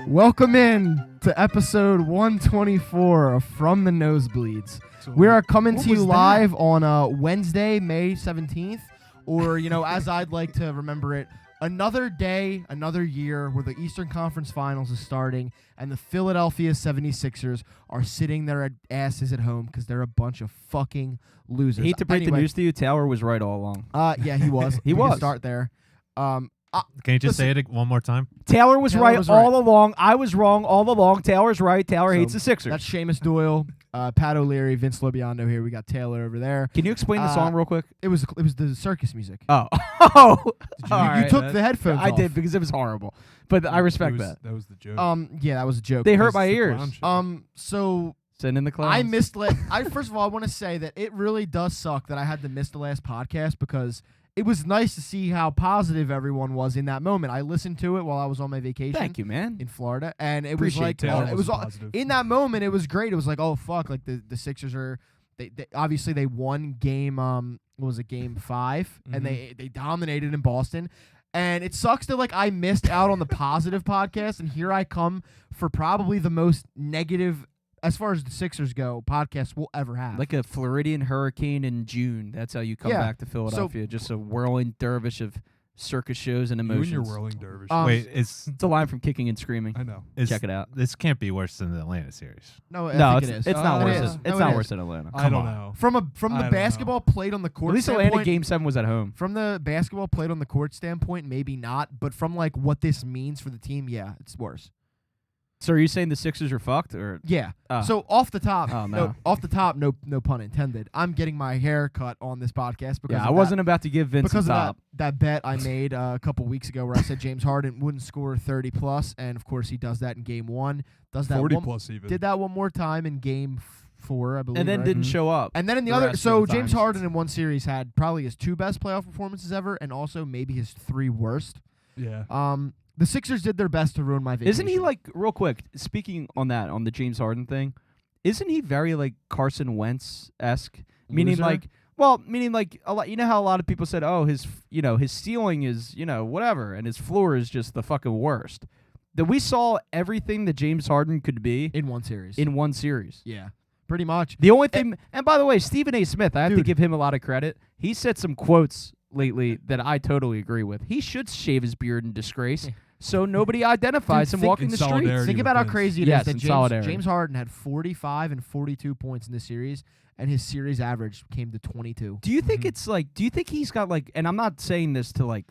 Welcome in to episode 124 of From the Nosebleeds. We are coming to you live on Wednesday, May 17th, or, as I'd like to remember it, another day, another year where the Eastern Conference Finals is starting and the Philadelphia 76ers are sitting their asses at home because they're a bunch of fucking losers. Hate to break the news to you, Taylor was right all along. Yeah, he was. He We can was. start there. Can you just say it one more time? Taylor was right all along. I was wrong all along. Taylor's right. Taylor hates the Sixers. That's Seamus Doyle, Pat O'Leary, Vince Lobiondo here. We got Taylor over there. Can you explain the song real quick? It was the circus music. Oh. You took the headphones I off. did because it was horrible. But I respect that. That was the joke. Yeah, that was a joke. They hurt my ears. So Send in the clowns. I missed first of all, I want to say that it really does suck that I had to miss the last podcast because it was nice to see how positive everyone was in that moment. I listened to it while I was on my vacation. Thank you, man. In Florida, and it Appreciate was like Taylor it was positive. in that moment. It was great. It was like, oh fuck, like the Sixers are. They obviously they won game. What was it, game 5, and they dominated in Boston. And it sucks that like I missed out on the positive podcast, and here I come for probably the most negative, as far as the Sixers go, podcast we'll ever have. Like a Floridian hurricane in June. That's how you come back to Philadelphia. Just a whirling dervish of circus shows and emotions. You and your whirling dervish. Wait, It's a line from Kicking and Screaming. I know. Check it out. This can't be worse than the Atlanta series. No, No, I think it is. it's not It worse. is. It's No, not it worse is. than Atlanta. I don't on. know. From I the don't basketball played on the court. At least standpoint, Atlanta Game 7 was at home. From the basketball played on the court standpoint, maybe not, but from like what this means for the team, yeah, it's worse. So are you saying the Sixers are fucked? Or Yeah. Oh. So off the top, Oh, no, no. off the top, no pun intended. I'm getting my hair cut on this podcast because I wasn't about to give Vince because the of top. that bet I made a couple weeks ago where I said James Harden wouldn't score 30 plus, and of course he does that in game 1. Does that 40 one, plus even. did that one more time in game 4, I believe. And then right? didn't show up. And then in the the other, rest so of the James times. Harden in one series had probably his 2 best playoff performances ever, and also maybe his 3 worst. Yeah. The Sixers did their best to ruin my vacation. Isn't he like, real quick, speaking on the James Harden thing, isn't he very like Carson Wentz-esque? Meaning Loser? like a lot. You know how a lot of people said, oh, his ceiling is whatever, and his floor is just the fucking worst. That we saw everything that James Harden could be in one series? in one series. Yeah, pretty much. The only thing, and by the way, Stephen A. Smith, I have to Dude. give him a lot of credit. He said some quotes lately that I totally agree with. He should shave his beard in disgrace so nobody identifies Dude, him think walking in the streets. solidarity. Think with about how Vince. crazy it Yes, is that in solidarity. James Harden had 45 and 42 points in this series, and his series average came to 22. Do you think it's like? Do you think he's got like? And I'm not saying this to like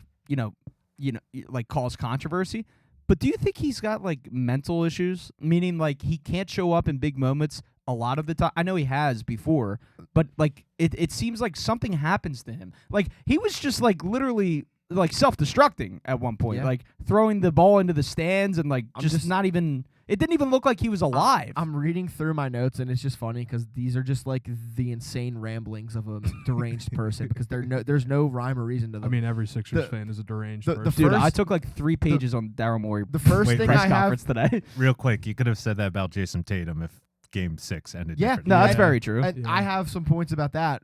like cause controversy, but do you think he's got like mental issues? Meaning like he can't show up in big moments a lot of the time. I know he has before, but like it seems like something happens to him. Like he was just like literally like self-destructing at one point, Yeah. like throwing the ball into the stands and like I'm just just- not even. It didn't even look like he was alive. I'm reading through my notes, and it's just funny because these are just like the insane ramblings of a deranged person because there's no rhyme or reason to them. I mean, every Sixers the- fan is a deranged the person. Dude, first- I took like 3 pages on Daryl Morey the first Wait, thing press I have, conference today. Real quick, you could have said that about Jason Tatum if Game 6 ended Yeah, differently. No, that's Yeah. very true. and Yeah. I have some points about that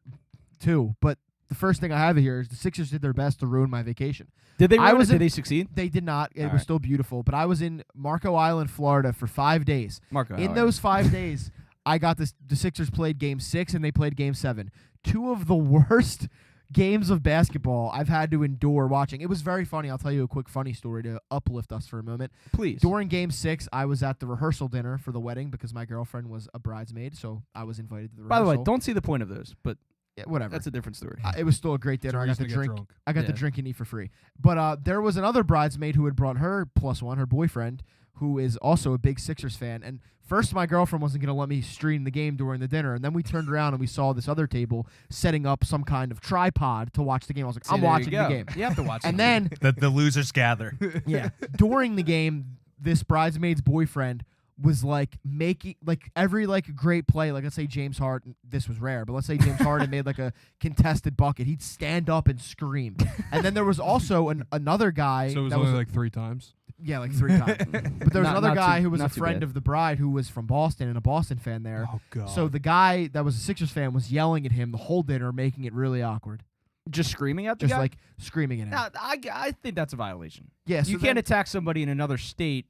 too. But the first thing I have here is the Sixers did their best to ruin my vacation. Did they? I Ruin was it? in- Did they succeed? They did not. It All was right. still beautiful, but I was in Marco Island, Florida, for 5 days. Marco, In those 5 days, I got the Sixers played game 6 and they played game 7. 2 of the worst games of basketball I've had to endure watching. It was very funny. I'll tell you a quick funny story to uplift us for a moment. please. During game 6, I was at the rehearsal dinner for the wedding because my girlfriend was a bridesmaid, so I was invited to the By the rehearsal. way, don't see the point of those, but Yeah, whatever. that's a different story. It was still a great It's a dinner. I got reason to get drink. drunk. I got to Yeah. drink and eat for free. But there was another bridesmaid who had brought her +1, her boyfriend, who is also a big Sixers fan. And first, my girlfriend wasn't going to let me stream the game during the dinner. And then we turned around and we saw this other table setting up some kind of tripod to watch the game. I was like, See, I'm there you watching the go. game. You have to watch. And the game. then, The losers gather. yeah, during the game, this bridesmaid's boyfriend was like making like every like great play, like let's say James Harden, this was rare, but let's say James Harden made like a contested bucket, he'd stand up and scream. And then there was also another guy So it was that only was like 3 times. yeah, like 3 times. But there was Not- another not guy too- who was a not too friend bad. of the bride who was from Boston and a Boston fan there. Oh god. So the guy that was a Sixers fan was yelling at him the whole dinner, making it really awkward. Just screaming at the just guy? like screaming at him. Nah, I think that's a violation. Yeah, so you can't attack somebody in another state,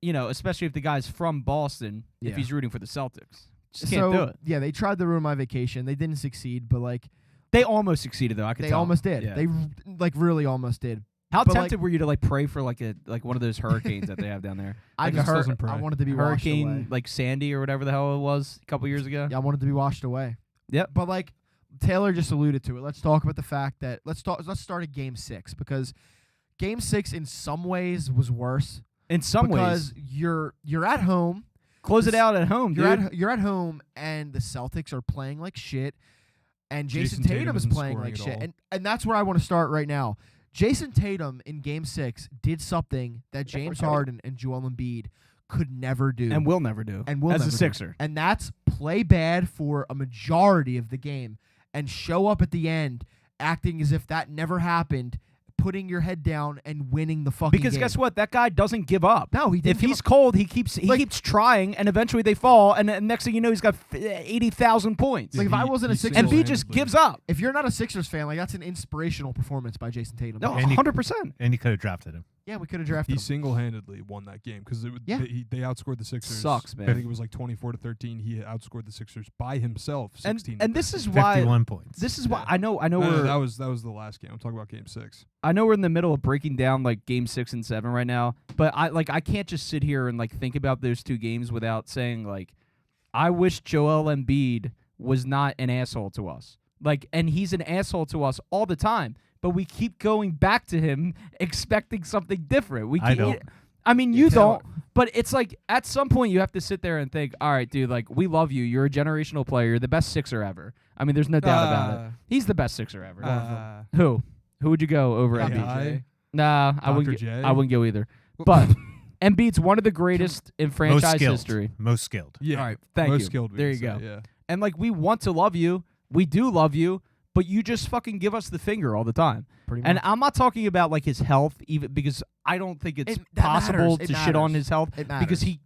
especially if the guy's from Boston, if Yeah. he's rooting for the Celtics. Just can't do it. Yeah, they tried to ruin my vacation. They didn't succeed, but like They almost succeeded, though. I could they tell. almost did. Yeah. They like really almost did. How but, tempted like- were you to like pray for like one of those hurricanes that they have down there? I Like just a doesn't pray. I wanted to be washed away. Hurricane like Sandy or whatever the hell it was a couple years ago. Yeah, I wanted to be washed away. Yep. But like Taylor just alluded to it. Let's talk about the fact that let's start at Game 6 because Game 6 in some ways was worse In some because ways, you're at home. close it out at home, You're dude. you're at home and the Celtics are playing like shit, and Jason Jason Tatum Tatum is isn't playing scoring like at shit, all. and that's where I want to start right now. Jason Tatum in Game 6 did something that James Harden and Joel Embiid could never do, and will never do. and will as never a do. Sixer. And that's play bad for a majority of the game and show up at the end acting as if that never happened, putting your head down and winning the fucking Because game. guess what? That guy doesn't give up. No, he didn't. If he's cold, he keeps trying, and eventually they fall, and then next thing you know, he's got 80,000 points. Like, if I wasn't a Sixers and fan, B just gives up. if you're not a Sixers fan, like that's an inspirational performance by Jason Tatum. No, And he- 100%. And you could have drafted him. Yeah, we could have drafted He him. single-handedly won that game because Yeah. they outscored the Sixers. Sucks, man. I think it was like 24-13. He outscored the Sixers by himself. 16 And this is why 51 points. this is why Yeah. I know No, we're that was the last game. I'm talking about Game 6. I know we're in the middle of breaking down like Game 6 and 7 right now, but I can't just sit here and like think about those two games without saying like I wish Joel Embiid was not an asshole to us. Like, and he's an asshole to us all the time, but we keep going back to him expecting something different. We I can't, don't. I mean, you Taylor. don't, but it's like at some point you have to sit there and think, all right, dude, like we love you. You're a generational player. You're the best Sixer ever. I mean, there's no doubt about it. He's the best Sixer ever. Who? Who would you go over Yeah, Embiid? Nah, I wouldn't. Dr. J? I wouldn't go either. But Embiid's one of the greatest in Most franchise skilled. history. Most skilled. Yeah. All right, thank Most you. skilled. we There could you go. say, Yeah. And like we want to love you, we do love you, but you just fucking give us the finger all the time. Pretty And much. I'm not talking about like his health, even because I don't think it's That possible matters. to It shit on matters. his health It matters. because he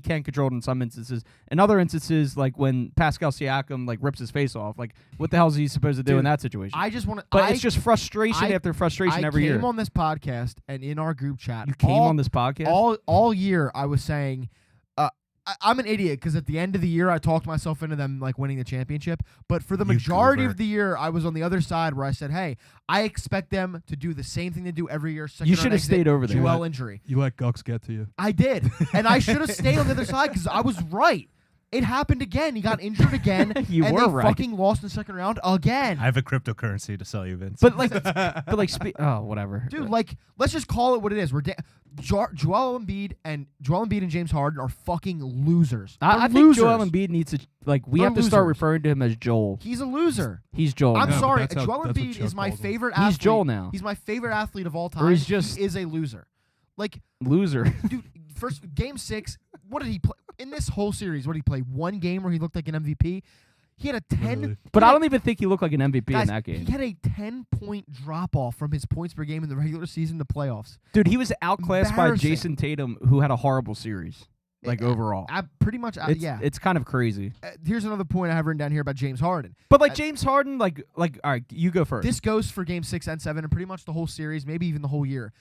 can control it in some instances. In other instances, like when Pascal Siakam like rips his face off, like what the hell is he supposed to do in Dude, that situation? I just want to. But it's just frustration I- after frustration I every came year. on this podcast and in our group chat. You came on this podcast. all year. I was saying, I'm an idiot because at the end of the year I talked myself into them like winning the championship. But for the You majority goober. of the year, I was on the other side where I said, "Hey, I expect them to do the same thing they do every year." You should have stayed over there. Joel injury. You let Gux get to you. I did, and I should have stayed on the other side because I was right. It happened again. He got injured again, You and were they right. fucking lost in the second round again. I have a cryptocurrency to sell you, Vince. But like, whatever, Dude, like, let's just call it what it is. Joel Embiid and James Harden are fucking losers. I They're think Joel losers. Embiid needs to like. We They're have to start losers. referring to him as Joel. He's a loser. He's Joel. I'm now. but sorry. that's how- Joel that's what Embiid Chuck is my calls him. favorite He's athlete. Joel now. He's my favorite athlete of all time. Or he's just- he is a loser. Like, Loser. dude, first Game 6, what did he play in this whole series? What did he play? One game where he looked like an MVP. He had a 10. Literally. But I don't even think he looked like an MVP Guys, in that game. He had a 10-point drop off from his points per game in the regular season to playoffs. Dude, he was outclassed by Embarrassing. Jason Tatum, who had a horrible series. Like overall. Pretty much, yeah. It's kind of crazy. Here's another point I have written down here about James Harden. But like James Harden, like all right, you go first. This goes for Game 6 and 7 and pretty much the whole series, maybe even the whole year.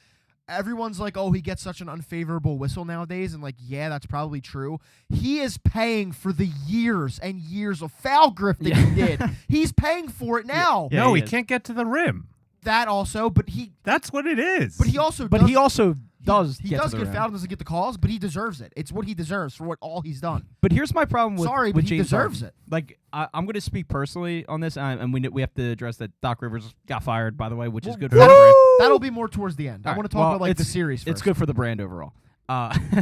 Everyone's like, oh, he gets such an unfavorable whistle nowadays. And like, yeah, that's probably true. He is paying for the years and years of foul grifting he did. He's paying for it now. Yeah, no, he he is. can't get to the rim. That also, but he That's what it is. also but does, he also does he get does to the get rim. fouled and doesn't get the calls, but he deserves it. It's what he deserves for what all he's done. But here's my problem with Sorry, with but he James deserves Harden. it. Like I'm going to speak personally on this, and we have to address that Doc Rivers got fired, by the way, which is good for the brand. That'll be more towards the end. I All want right, to talk well, about like the it's- series first. It's good for the brand overall.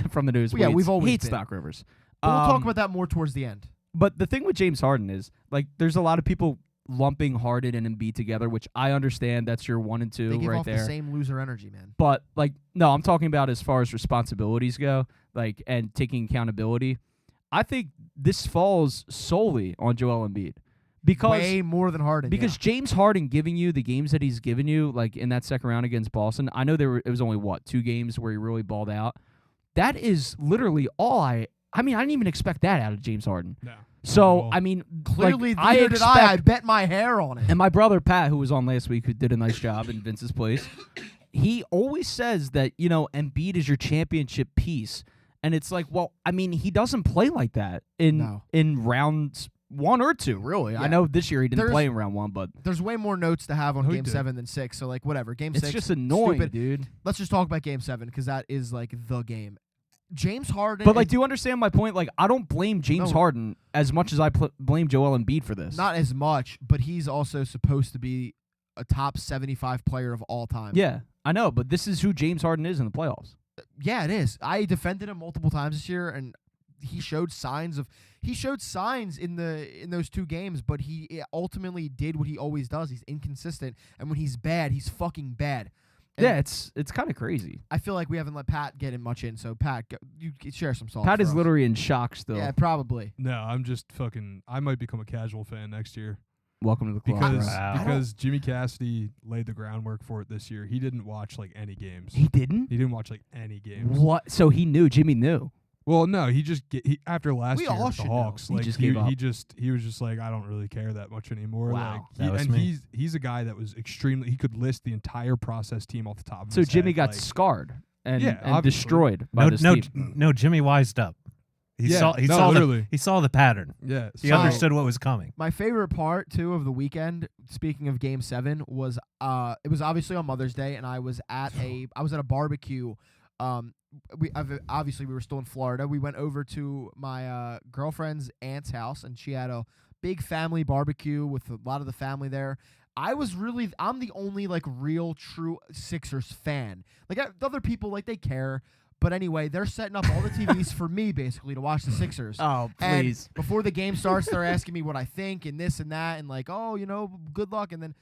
From the news. Well, yeah, we've always hates been. Doc Rivers. But we'll talk about that more towards the end. But the thing with James Harden is like there's a lot of people lumping Harden and Embiid together, which I understand that's your 1 and 2 They give right off there. the same loser energy, man. But like no, I'm talking about as far as responsibilities go, like and taking accountability. I think this falls solely on Joel Embiid because Way more than Harden. because James Harden giving you the games that he's given you, like in that second round against Boston. I know it was only 2 games where he really balled out. That is literally all I mean, I didn't even expect that out of James Harden. No. So Well, I mean, Clearly, like, neither did I. I bet my hair on it. And my brother Pat, who was on last week, who did a nice job in Vince's place, he always says that Embiid is your championship piece, and it's like, well, I mean, he doesn't play like that in rounds 1 or 2, really. Yeah. I know this year he didn't play in round 1, but there's way more notes to have on No, he Game did. 7 than 6. So like whatever, Game it's 6. just annoying, stupid. dude. Let's just talk about Game 7 because that is like the game. James Harden. But like, do you understand my point? Like, I don't blame James No. Harden as much as I blame Joel Embiid for this. Not as much, but he's also supposed to be a top 75 player of all time. Yeah, I know, but this is who James Harden is in the playoffs. Yeah, it is. I defended him multiple times this year, and he showed signs in those 2 games, but he ultimately did what he always does. He's inconsistent, and when he's bad, he's fucking bad. And Yeah, it's kind of crazy. I feel like we haven't let Pat get in much in, so Pat, you share some thoughts. Pat for is us. literally in shock still. Yeah, probably. No, I'm just fucking. I might become a casual fan next year Welcome to the club. because bro. Wow. because Jimmy Cassidy laid the groundwork for it this year. He didn't watch like any games. He didn't? He didn't watch like any games. What? So he knew. Jimmy knew. Well, no, he just after last We year all with the should know. Hawks, He like just gave up. he was just like, I don't really care that much anymore. Wow. That was and me. he's a guy that was extremely. He could list the entire process team off the top of So his Jimmy head, got like, scarred and, Yeah, and obviously. destroyed by this team. No, Jimmy wised up. He Yeah, saw literally. he saw the pattern. Yeah, He So- understood what was coming. My favorite part too of the weekend, speaking of Game 7, was it was obviously on Mother's Day, and I was at a barbecue. Obviously we were still in Florida. We went over to my girlfriend's aunt's house, and she had a big family barbecue with a lot of the family there. I'm the only like real true Sixers fan. Like the other people, like they care. But anyway, they're setting up all the TVs for me basically to watch the Sixers. Oh, And please. before the game starts, they're asking me what I think and this and that, and like, oh, good luck. And then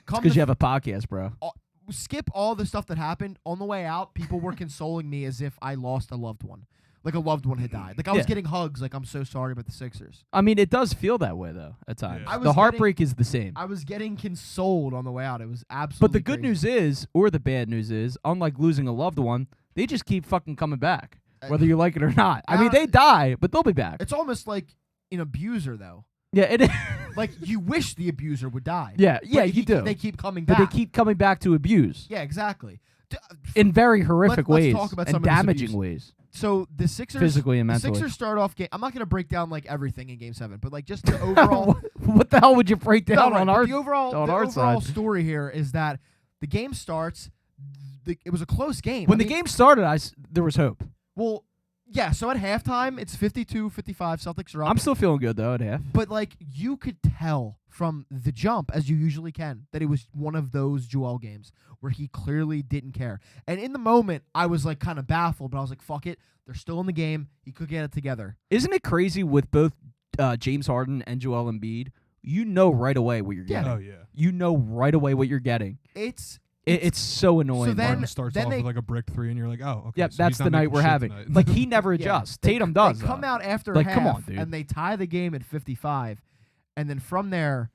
Because you have a podcast, bro. skip all the stuff that happened. On the way out, people were consoling me as if I lost a loved one. Like a loved one had died. Like I was Yeah. getting hugs like I'm so sorry about the Sixers. I mean, it does feel that way, though, at times. Yeah. I was The heartbreak is the same. I was getting consoled on the way out. It was But absolutely the good crazy. news is, or the bad news is, unlike losing a loved one, they just keep fucking coming back, whether you like it or not. I mean, they die, but they'll be back. It's almost like an abuser, though. Yeah, it is. Like, you wish the abuser would die. Yeah, But yeah, you do. They keep coming But back. they keep coming back to abuse Yeah, exactly. in very horrific let's ways talk about and some of this damaging abuse. ways, So the Sixers, physically and the mentally. Sixers start off game. I'm not going to break down like everything in Game 7, but like just the overall. What the hell would you break down No, right, on but our the overall side? story here is that the game starts. It was a close game. When I the mean, game started, there was hope. well, yeah. So at halftime, it's 52-55. Celtics are up. I'm still feeling good though at half. But like you could tell from the jump, as you usually can, that it was one of those Joel games where he clearly didn't care. And in the moment, I was like kind of baffled, but I was like, "Fuck it, they're still in the game. He could get it together." Isn't it crazy with both James Harden and Joel Embiid? You know right away what you're Yeah. getting. Oh yeah. You know right away what you're getting. It's so annoying. So then- Harden starts off they- with like a brick 3, and you're like, oh, okay. Yep, so that's he's not the night making we're shit having. tonight. Like he never Yeah, adjusts. they- Tatum does. They come though. out after Like, half, come on, dude. and they tie the game at 55, and then from there,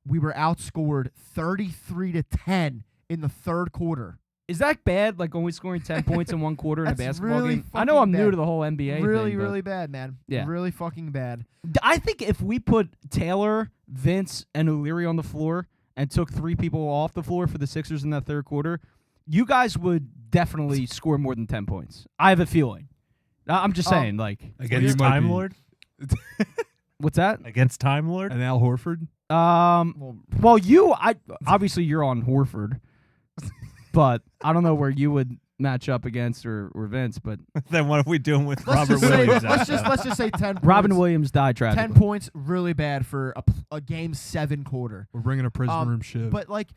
we were outscored 33-10 in the third quarter. Is that bad? Like only scoring 10 points in one quarter in a That's basketball really game? I know I'm fucking new bad. to the whole NBA Really, thing, but really bad, man. Yeah. Really fucking bad. I think if we put Taylor, Vince, and O'Leary on the floor and took 3 people off the floor for the Sixers in that third quarter, you guys would definitely score more than 10 points. I have a feeling. I'm just saying, like, Against might Time be- Lord? what's that? Against Time Lord? And Al Horford. Well, obviously you're on Horford, but I don't know where you would match up against or Vince, but Then what are we doing with Let's Robert just say, Williams? let's just say 10 points. Robin Williams died 10 tragically. points, really bad for a Game 7 quarter. We're bringing a prison room shiv. But like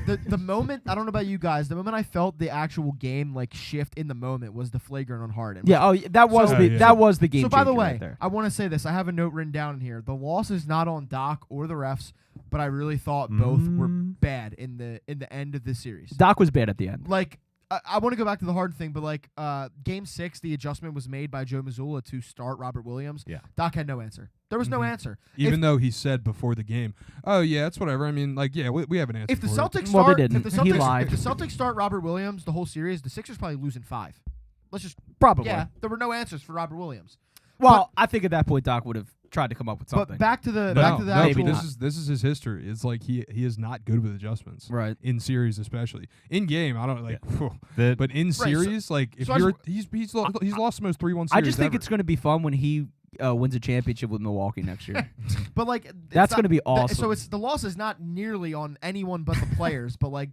the moment, I don't know about you guys, the moment I felt the actual game like shift in the moment was the flagrant on Harden. Yeah, that was So- the yeah. that was the game. So by the changer way, right there. I want to say this. I have a note written down in here. The loss is not on Doc or the refs, but I really thought both were bad in the end of this series. Doc was bad at the end. Like I want to go back to the Harden thing, but like Game 6, the adjustment was made by Joe Mazzulla to start Robert Williams. Yeah. Doc had no answer. There was no answer. Even though he said before the game, oh yeah, it's whatever. I mean, like, yeah, we have an answer. If the for it. Celtics Well, they start, didn't. if the He Celtics, lied. if the Celtics start Robert Williams the whole series, the Sixers probably losing 5. Let's just Probably. yeah. There were no answers for Robert Williams. Well, I think at that point Doc would have tried to come up with something. But back to the No, actual. but this is his history. It's like he is not good with adjustments. Right. In series, especially in game, I don't like. The- But in series, like if so I you're, just- he's lost the most 3-1 series. I just think ever. it's going to be fun when he wins a championship with Milwaukee next year. But like That's going to be awesome. So it's the loss is not nearly on anyone but the players, but like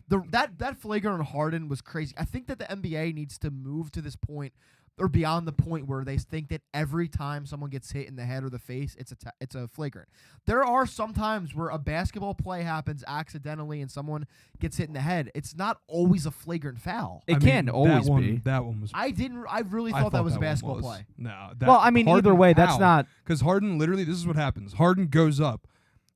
that flagrant on Harden was crazy. I think that the NBA needs to move to this point or beyond the point where they think that every time someone gets hit in the head or the face, it's a flagrant. There are some times where a basketball play happens accidentally and someone gets hit in the head. It's not always a flagrant foul. It can always be. That one was. I really thought that was a basketball one play. No. Well, I mean, either way, that's not. Because Harden literally, this is what happens. Harden goes up,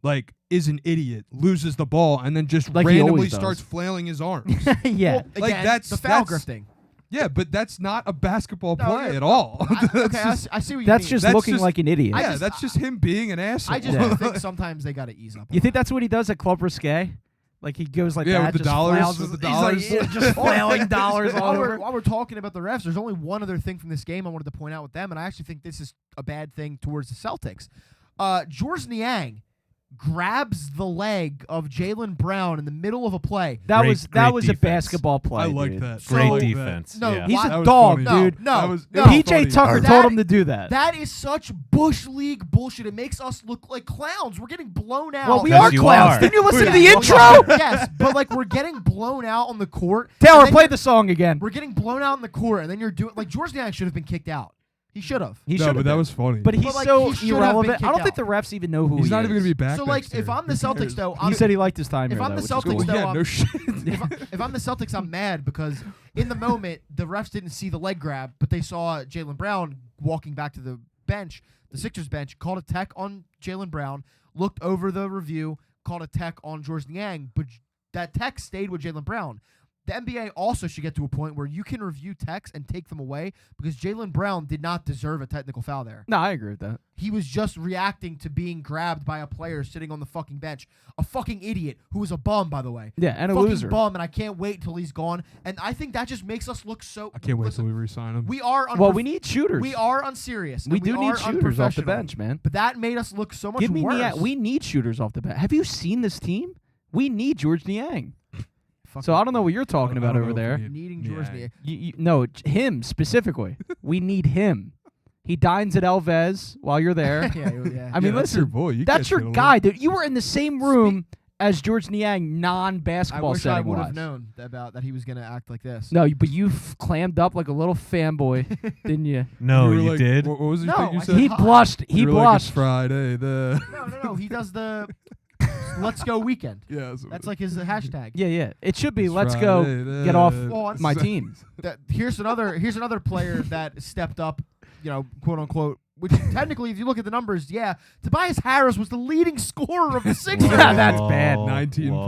like, is an idiot, loses the ball, and then just Like he randomly always does. starts flailing his arms. Yeah. Well, Like, again, that's- the foul that's- grifting. Yeah, but that's not a basketball No, play you're- at all. Okay, I see what you That's mean. just That's looking just- like an idiot. I Yeah, just- that's just him being an asshole. I just Yeah. think sometimes they got to ease up. You think that's what he does at Club Risque? Like he goes like Yeah, that, with the just dollars, flails with his- the he's like, dollars. yeah, just flailing dollars all over. While we're talking about the refs, there's only one other thing from this game I wanted to point out with them, and I actually think this is a bad thing towards the Celtics. George Niang grabs the leg of Jaylen Brown in the middle of a play. That Great- was great a defense. basketball play. I like dude. that. So- Great I like that. defense. No, yeah. He's Why- a That was dog, funny. dude. No, That was- no. it was PJ funny. Tucker That- told him to do that. That is such bush league bullshit. It makes us look like clowns. We're getting blown out. Well, we 'Cause are you clowns. are. Didn't you listen to Yeah, the well, intro? Yes, but like we're getting blown out on the court. Taylor, and then play you're- the song again. We're getting blown out in the court, and then you're doing like George Niang should have been kicked out. He should have. He No, should but that was funny. But he's like, so he should have been irrelevant. I kicked don't think out. the refs even know who he's he not is. even going to be back. So like next year. if I'm the Who Celtics cares? though, He said he liked his time if here. I'm though, the which is Celtics, cool. though, yeah, no shit. if I'm the Celtics, I'm mad because in the moment the refs didn't see the leg grab, but they saw Jaylen Brown walking back to the bench, the Sixers bench, called a tech on Jaylen Brown, looked over the review, called a tech on George Niang, but that tech stayed with Jaylen Brown. The NBA also should get to a point where you can review techs and take them away because Jaylen Brown did not deserve a technical foul there. No, I agree with that. He was just reacting to being grabbed by a player sitting on the fucking bench. A fucking idiot who was a bum, by the way. Yeah, and a fucking loser. bum, and I can't wait until he's gone. And I think that just makes us look so. I can't wait listen, till we re-sign him. we are. Well, we need shooters. We are unserious. We and do are need shooters off the unprofessional. bench, man. But that made us look so much Give me worse. Niang. We need shooters off the bench. Have you seen this team? We need George Niang. So I don't know what you're talking about over there. Needing George Niang. No, him specifically. We need him. He dines at Elvez while you're there. yeah. I mean, that's listen, your boy. You that's can't your shit on him. guy, dude. You were in the same room as George Niang, I non-basketball wish I setting would have wise. known about that he was going to act like this. No, but you clammed up like a little fanboy, didn't you? No, were you like, did. What was it No, you I said? He hot. blushed. He You were like, it's blushed. Friday. The No. He does the Let's Go Weekend. yeah. That's like his hashtag. Yeah. It should be. It's Let's go. Friday, Get off Well, my team. Here's another player that stepped up, quote unquote. Which technically, if you look at the numbers, yeah, Tobias Harris was the leading scorer of the Sixers. Yeah, that's bad. 19 Whoa.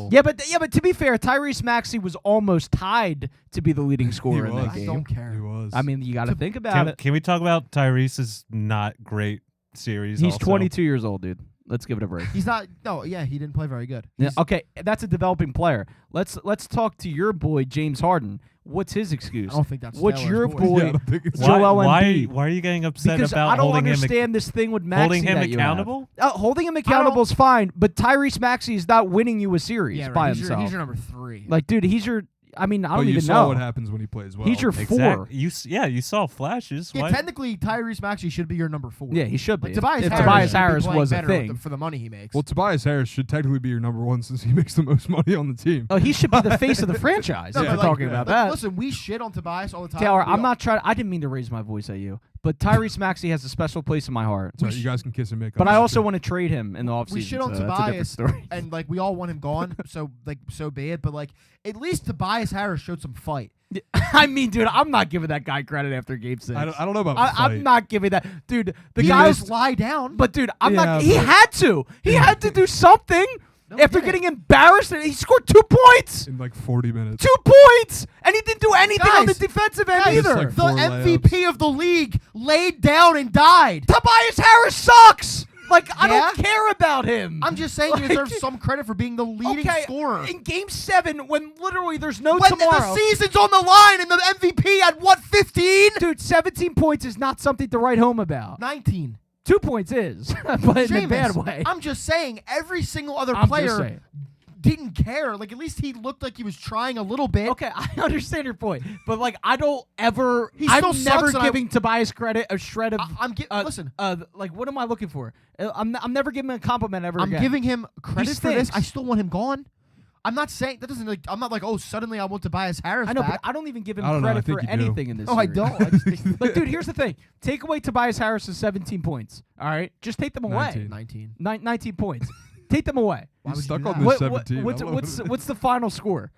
points. Yeah, but to be fair, Tyrese Maxey was almost tied to be the leading scorer in was. that I game. don't care. He was. I mean, you got to think about it. Can we talk about Tyrese's not great series? He's also? 22 years old, dude. Let's give it a break. He's not. No, yeah, he didn't play very good. Yeah, okay, that's a developing player. Let's talk to your boy James Harden. What's his excuse? I don't think that's. What's Taylor's your voice. boy? Yeah, I don't think it's Joel Why Embiid. are you getting upset Because about I don't holding understand this thing with Maxey holding him that you have. accountable? Holding him accountable is fine, but Tyrese Maxey is not winning you a series Yeah, by right. himself. He's your number 3. Like, dude, he's your. I mean, I But don't you even saw know. what happens when he plays well. He's your four. You saw flashes. Yeah, Why- technically, Tyrese Maxey should be your number 4. Yeah, he should be. Like, Tobias if Harris Tobias should be Harris playing was a better with thing. for the money he makes. Well, Tobias Harris should technically be your number 1 since he makes the most money on the team. Oh, he should be the face of the franchise. No, if but we're like- talking about like, that. Listen, we shit on Tobias all the time. Taylor, We I'm all- not trying. I didn't mean to raise my voice at you, but Tyrese Maxey has a special place in my heart. So you guys can kiss and make up. But I also want to trade him in the offseason. We shit on so that's a different Tobias, story. and like we all want him gone. So be it. But like, at least Tobias Harris showed some fight. I mean, dude, I'm not giving that guy credit after Game 6. I don't know about I'm fight. not giving that, dude. The He guy just was, lie down. but dude, I'm Yeah, not. He but- had to. He had to do something No, he after didn't. getting embarrassed. And he scored 2 points. in like 40 minutes. 2 points, and he didn't do anything on the Guys, defensive end Guys, either. like the 4 MVP of the league laid down and died. Tobias Harris sucks. Like, I don't Yeah? care about him. I'm just saying he Like- deserves some credit for being the leading okay, scorer. in Game 7, when literally there's no When tomorrow. the season's on the line and the MVP at what, 15? Dude, 17 points is not something to write home about. 19. 2 points is, but in a bad Jameis, way. I'm just saying, every single other I'm just player saying. didn't care. Like, at least he looked like he was trying a little bit. Okay, I understand your point, but like I don't ever. He still I'm never sucks, and giving Tobias credit a shred of. Listen. Like what am I looking for? I'm never giving him a compliment ever I'm again. giving him credit for this. stinks. I still want him gone. I'm not saying that doesn't. Like, I'm not like, oh, suddenly I want Tobias Harris I know, back. but I don't even give him I don't know, credit I think for you do. anything in this. No, I series. don't. I just think Like, dude, here's the thing: take away Tobias Harris's 17 points. All right, just take them away. 19. 19. 19 points. Take them away. Why He's would you stuck do on that? this 17. I What's don't know what's what it what's the final score?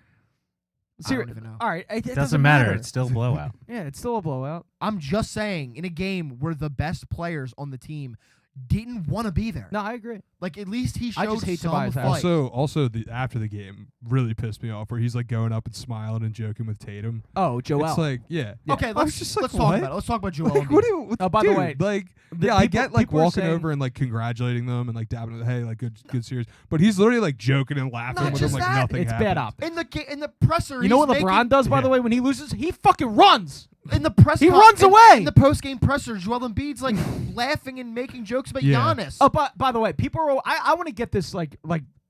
I don't even know. All right, it Doesn't matter. It's still a blowout. Yeah, it's still a blowout. I'm just saying, in a game where the best players on the team didn't want to be there. No, I agree. Like, at least he I showed just hate some Tobias fight. Harris. Also the after the game really pissed me off where he's like going up and smiling and joking with Tatum. Oh, Joel. It's like, yeah. Okay, I was let's just like, let's talk what? about it. Let's talk about Joel. Like, Embiid. what do you? Oh, by the dude, way, like, the yeah, I people- get like people are walking saying- over and like congratulating them and like dabbing them. Hey, like good series. But he's literally like joking and laughing Not with them just like that. nothing It's happened. bad optics. in the presser, You know what he's LeBron making, does, by the Yeah. way, when he loses? He fucking runs. in the press. He con- runs in- away. in the post game presser. Joel Embiid's like laughing and making jokes about Yeah. Giannis. Oh, by the way, people are. I want to get this like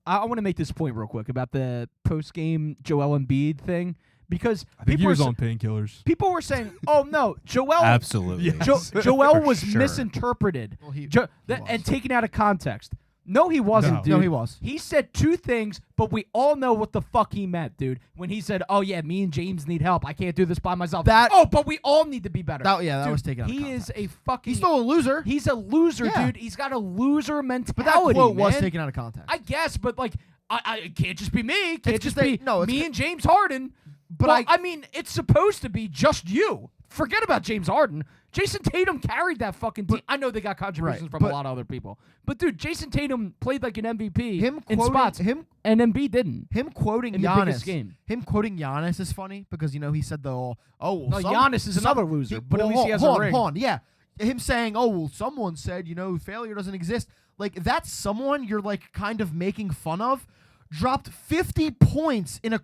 I want to make this point real quick about the post game Joel Embiid thing because I think he people was were on painkillers. people were saying, "Oh no, Joel." Absolutely. Yes. Joel For was sure. misinterpreted Well, he Jo- was. and taken out of context. No, he wasn't, No. dude. No, he was. He said two things, but we all know what the fuck he meant, dude. When he said, "Oh yeah, me and James need help. I can't do this by myself." That- oh, but we all need to be better. That Dude, was taken out of He context. is a fucking. He's still a loser. He's a loser, Yeah. dude. He's got a loser mentality. But that quote was man. taken out of context. I guess, but like, it can't just be me. It can't It's just 'cause be no, it's me 'cause- and James Harden. But Well, I mean, it's supposed to be just you. Forget about James Harden. Jason Tatum carried that fucking team. I know they got contributions Right, from a but- lot of other people, but dude, Jason Tatum played like an MVP him in quoting spots, him and Embiid didn't. quoting In the Giannis. biggest game. Him quoting Giannis is funny because he said well, No, Giannis is another loser, but at least he has a ring. Hold on, yeah. Him saying, "Oh, well, someone said, failure doesn't exist." Like, that's someone you're like kind of making fun of. Dropped 50 points in a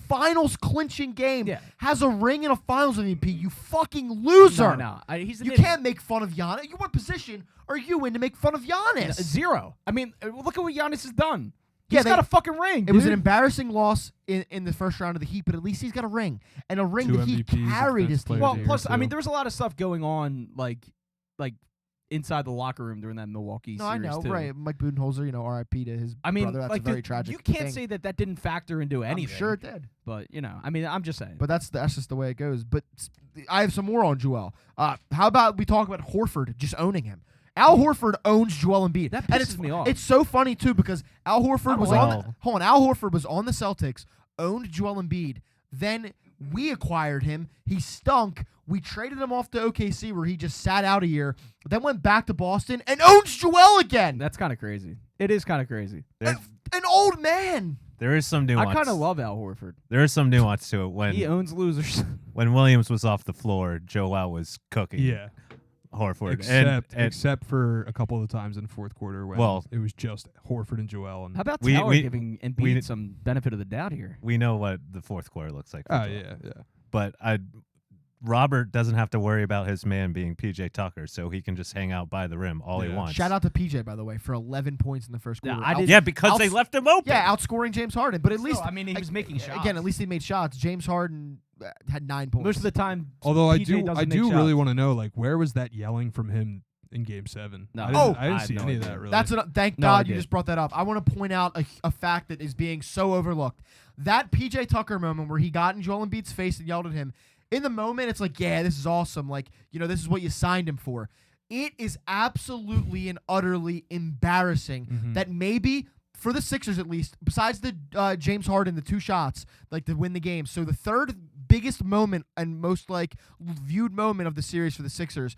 finals clinching game. Yeah. Has a ring in a finals MVP. You fucking loser. No, he's an You idiot. can't make fun of Giannis. What position are you in to make fun of Giannis? Zero. I mean, look at what Giannis has done. Yeah, He's got a fucking ring. It was an dude. embarrassing loss in the first round of the Heat, but at least he's got a ring. And a ring Two that he MVPs, carried his defensive team. player Well, of the plus, year, I mean, too. there was a lot of stuff going on, like inside the locker room during that Milwaukee No, I series know, too. right? Mike Budenholzer, R.I.P. to his I mean, brother. That's like, a very dude, tragic you can't thing. say that didn't factor into anything. I'm sure it did. But I mean, I'm just saying. But that's just the way it goes. But I have some more on Joel. How about we talk about Horford just owning him? Al Horford owns Joel Embiid. That and pisses me off. It's so funny too because Al Horford was like on. Al Horford was on the Celtics, owned Joel Embiid. Then we acquired him. He stunk. We traded him off to OKC where he just sat out a year. Then went back to Boston and owns Joel again. That's kind of crazy. It is kind of crazy. There, An old man. there is some nuance. I kind of love Al Horford. There is some nuance to it. He owns losers. When Williams was off the floor, Joel was cooking Yeah. Horford. Except for a couple of the times in the fourth quarter when it was just Horford and Joel. And How about We- Taylor we- giving Embiid we- some benefit of the doubt here? we know what the fourth quarter looks like. for oh Joel. yeah. But Robert doesn't have to worry about his man being PJ Tucker, so he can just hang out by the rim all he Yeah. wants. Shout out to PJ, by the way, for 11 points in the first Yeah, quarter. I did- Yeah, because they outs- left him open. Yeah, outscoring James Harden. But at least, I mean, he was making shots. Again, at least he made shots. James Harden had 9 points. Most of the time, Although I PJ do doesn't make really shots. want to know, like, where was that yelling from him in Game 7? No. I didn't, Oh! I didn't I see have no any of idea. that really. Thank No, I God you did. just brought that up. I want to point out a fact that is being so overlooked. That PJ Tucker moment where he got in Joel Embiid's face and yelled at him. In the moment, it's like, yeah, this is awesome. Like, this is what you signed him for. It is absolutely and utterly embarrassing that maybe, for the Sixers at least, besides the James Harden, the 2 shots, like to win the game. So the third biggest moment and most viewed moment of the series for the Sixers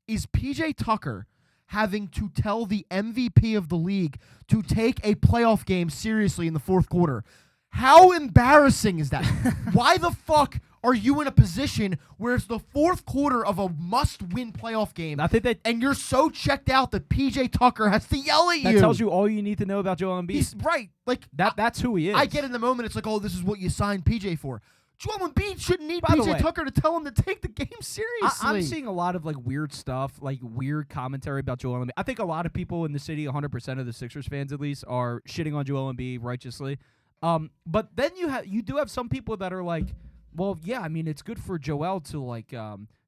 is PJ Tucker having to tell the MVP of the league to take a playoff game seriously in the fourth quarter. How embarrassing is that? Why the fuck are you in a position where it's the fourth quarter of a must-win playoff game, I think and you're so checked out that PJ Tucker has to yell at that you? tells you all you need to know about Joel Embiid. He's right. Like, That's who he is. I get in the moment, it's like, oh, this is what you signed PJ for. Joel Embiid shouldn't need By the PJ way, Tucker to tell him to take the game seriously. I'm seeing a lot of like weird stuff, like weird commentary about Joel Embiid. I think a lot of people in the city, 100% of the Sixers fans at least, are shitting on Joel Embiid righteously. But then you do have some people that are like, well, yeah, I mean, it's good for Joel to like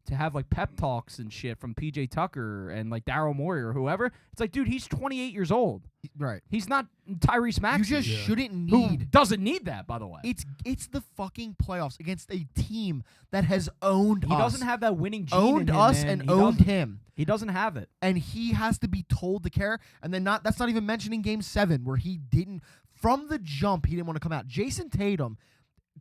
to have like pep talks and shit from PJ Tucker and like Daryl Morey or whoever. It's like, dude, he's 28 years old. Right. He's not Tyrese Maxey. You just shouldn't who need. doesn't need that, by the way. It's the fucking playoffs against a team that has owned us. He doesn't have that winning gene owned in him, us man. and He owned doesn't. him. He doesn't have it. And he has to be told to care. And then that's not even mentioning Game 7 where he didn't, from the jump, he didn't want to come out. Jason Tatum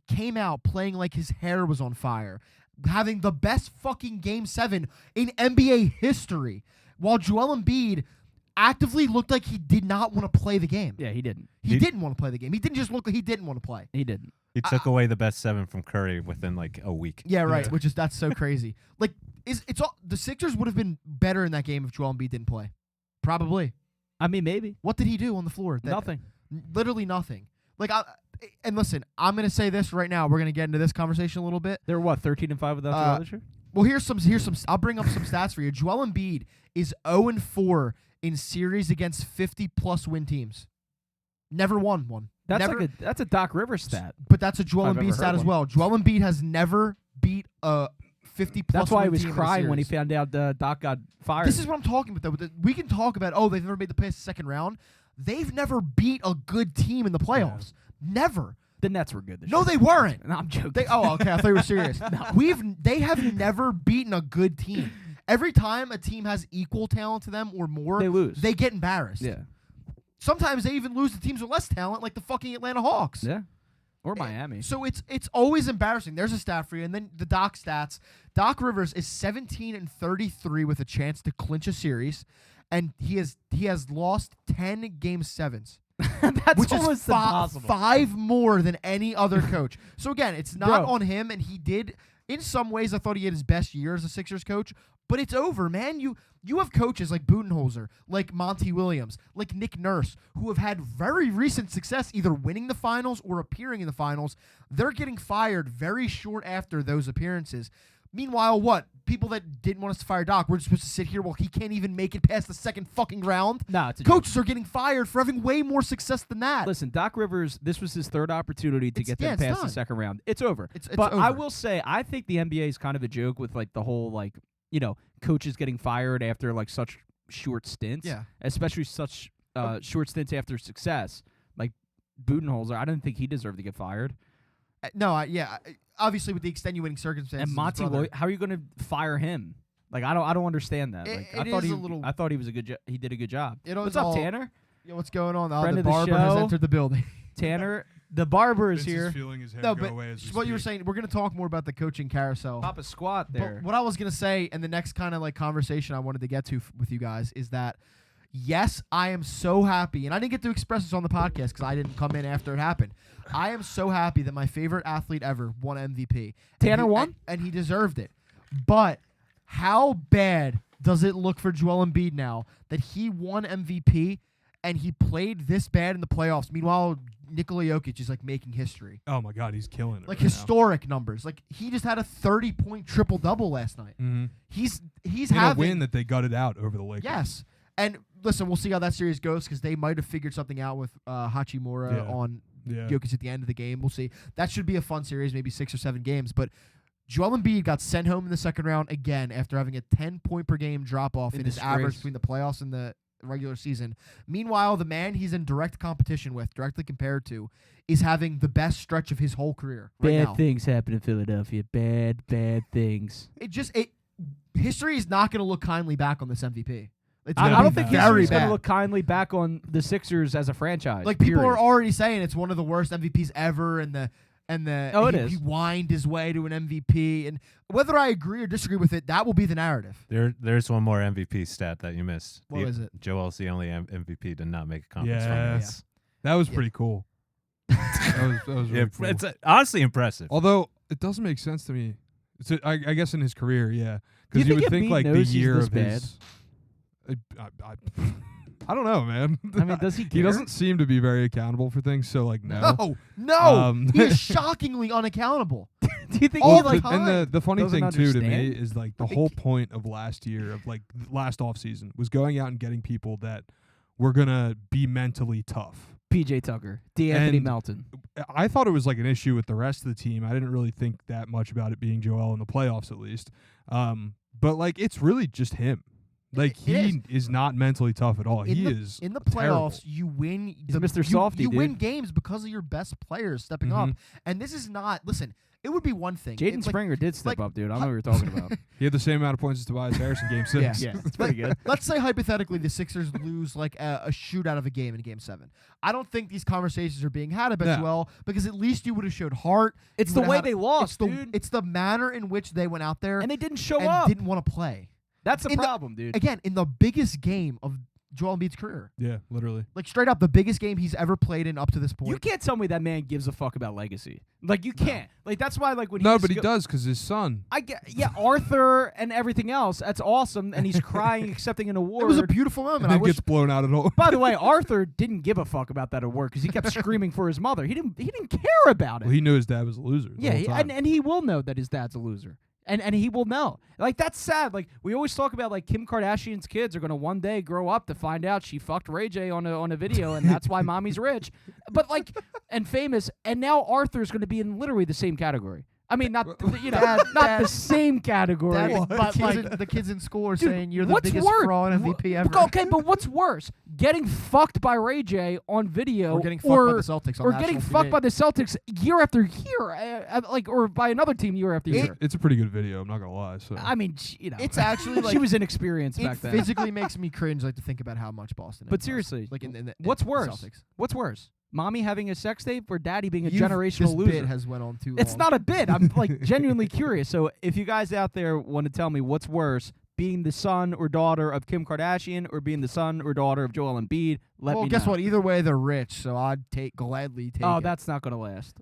came out playing like his hair was on fire, having the best fucking Game 7 in NBA history, while Joel Embiid actively looked like he did not want to play the game. Yeah, he didn't. He didn't want to play the game. He didn't just look like he didn't want to play. He didn't. He took away the best 7 from Curry within like a week. Yeah, right. Yeah. That's so crazy. Like, it's all the Sixers would have been better in that game if Joel Embiid didn't play. Probably. I mean, maybe. What did he do on the floor? Nothing. Literally nothing. Like, and listen, I'm gonna say this right now. We're gonna get into this conversation a little bit. They were what, 13-5 without Joel this year? Well, here's some. I'll bring up some stats for you. Joel Embiid is 0-4 in series against 50+ win teams. Never won one. That's never, that's a Doc Rivers stat. but that's a Joel I've ever Embiid heard stat as one. well. Joel Embiid has never beat a 50+ That's why he win was team in a crying when he series. found out Doc got fired. This is what I'm talking about, though. We can talk about, they've never made the past second round. They've never beat a good team in the playoffs. Never. the Nets were good this No, year. they weren't. No, I'm joking. Okay, I thought you were serious. They have never beaten a good team. Every time a team has equal talent to them or more, They lose. They get embarrassed. Yeah. Sometimes they even lose to teams with less talent, like the fucking Atlanta Hawks. Yeah. Or Miami. So it's always embarrassing. There's a stat for you, and then the Doc stats. Doc Rivers is 17-33 with a chance to clinch a series, and he has lost 10 Game 7s. That's Which almost is impossible. 5 more than any other coach. So again, it's not Bro. on him, and he did. In some ways, I thought he had his best year as a Sixers coach, but it's over, man. You have coaches like Budenholzer, like Monty Williams, like Nick Nurse, who have had very recent success either winning the finals or appearing in the finals. They're getting fired very short after those appearances. Meanwhile, what? People that didn't want us to fire Doc, we're just supposed to sit here while he can't even make it past the second fucking round? No, it's a joke. Coaches are getting fired for having way more success than that. Listen, Doc Rivers, this was his third opportunity to get them it's past done. the second round. It's over. It's but I over. will say, I think the NBA is kind of a joke with like the whole like, coaches getting fired after like such short stints. Yeah. Especially such short stints after success. Like Budenholzer, I didn't think he deserved to get fired. Obviously with the extenuating circumstances. And Monty, how are you going to fire him? Like I don't understand that. Like, I thought he was he did a good job. What's up, Tanner? Yeah, what's going on? Friend The of the barber has show. entered the building. Tanner, the barber is Vince here. is feeling his hair No, go but away as we what you were speak. saying, we're going to talk more about the coaching carousel. Pop a squat there. But what I was going to say, and the next kind of like conversation I wanted to get to with you guys is that, yes, I am so happy, and I didn't get to express this on the podcast because I didn't come in after it happened. I am so happy that my favorite athlete ever won MVP. Tanner won? And he deserved it. But how bad does it look for Joel Embiid now that he won MVP and he played this bad in the playoffs? Meanwhile, Nikola Jokic is like making history. Oh my God, he's killing it. Like right historic numbers. Like he just had a 30-point triple-double last night. now. Mhm. He's In a having win that they gutted out over the Lakers. yes. And listen, we'll see how that series goes because they might have figured something out with Hachimura Yeah. on Yeah. Jokic at the end of the game. We'll see. That should be a fun series, maybe 6 or 7 games. But Joel Embiid got sent home in the second round again after having a 10-point-per-game drop-off in his average disgrace. between the playoffs and the regular season. Meanwhile, the man he's in direct competition with, directly compared to, is having the best stretch of his whole career right now. things happen in Philadelphia. Bad things. History is not going to look kindly back on this MVP. It's I gonna don't be think very history's going bad. to look kindly back on the Sixers as a franchise. Like people period. are already saying it's one of the worst MVPs ever, and Oh, it is. he whined his way to an MVP, and whether I agree or disagree with it, that will be the narrative. There's one more MVP stat that you missed. What is it? Joel's the only MVP to not make a conference final. Yes. That was pretty cool. that was really cool. It's honestly impressive. Although it doesn't make sense to me. I guess in his career, yeah, Do you because you think would think Embiid like the knows he's year this of bad? his. I don't know, man. I mean, does he care? He doesn't seem to be very accountable for things, so like no. No, he is shockingly unaccountable. Do you think All he the like time. And the funny doesn't thing too to me understand? is like the whole point of last year, of like last offseason, was going out and getting people that were gonna be mentally tough. PJ Tucker, D'Anthony And Melton? I thought it was like an issue with the rest of the team. I didn't really think that much about it being Joel in the playoffs, at least. But like it's really just him. Like he is not mentally tough at all. He is in the terrible. playoffs. You win. He's Mr. Softy, You win dude. games because of your best players stepping up. And this is not. Listen, it would be one thing. Jaden It's like- Springer did step like, up, dude. I don't know what you're talking about. He had the same amount of points as Tobias Harris in Game 6. Yeah, it's pretty good. Let's say hypothetically the Sixers lose like a shootout of a game in Game 7. I don't think these conversations are being had at Betuel because at least you would have showed heart. It's You the would've way had- they lost, dude. It's the manner in which they went out there And they didn't show and up. didn't want to play. That's the in the- problem, dude. Again, in the biggest game of Joel Embiid's career. Yeah, literally. Like straight up the biggest game he's ever played in up to this point. You can't tell me that man gives a fuck about legacy. Like you can't. Like that's why like when No, was but he go- does because his son. I get Arthur and everything else. That's awesome, and he's crying, accepting an award. It was a beautiful moment. And I then wish gets blown out at all. By the way, Arthur didn't give a fuck about that award because he kept screaming for his mother. He didn't care about it. Well, he knew his dad was a loser. The Yeah, whole he- time. and he will know that his dad's a loser. And he will know. Like, that's sad. Like, we always talk about, like, Kim Kardashian's kids are going to one day grow up to find out she fucked Ray J on a video, and that's why mommy's rich. But, like, and famous. And now Arthur's going to be in literally the same category. I mean, not, not the same category. but like the kids in school are Dude, saying you're the what's biggest worse? fraud MVP ever. Okay, but what's worse? Getting fucked by Ray J on video Or getting fucked by the Celtics on or national getting TV. fucked by the Celtics year after year, like, or by another team year after year. It's a pretty good video. I'm not gonna lie. So I mean, you know, It's actually like she was inexperienced it back then. physically makes me cringe like to think about how much Boston. But influenced, seriously, like in what's the worse? Celtics. What's worse? Mommy having a sex tape or daddy being a This generational loser? bit has went on too long. It's not a bit. I'm like genuinely curious. So if you guys out there want to tell me what's worse, being the son or daughter of Kim Kardashian or being the son or daughter of Joel Embiid, let well, me guess know. what? Either way, they're rich, so I'd gladly take. Oh, it. that's not going to last.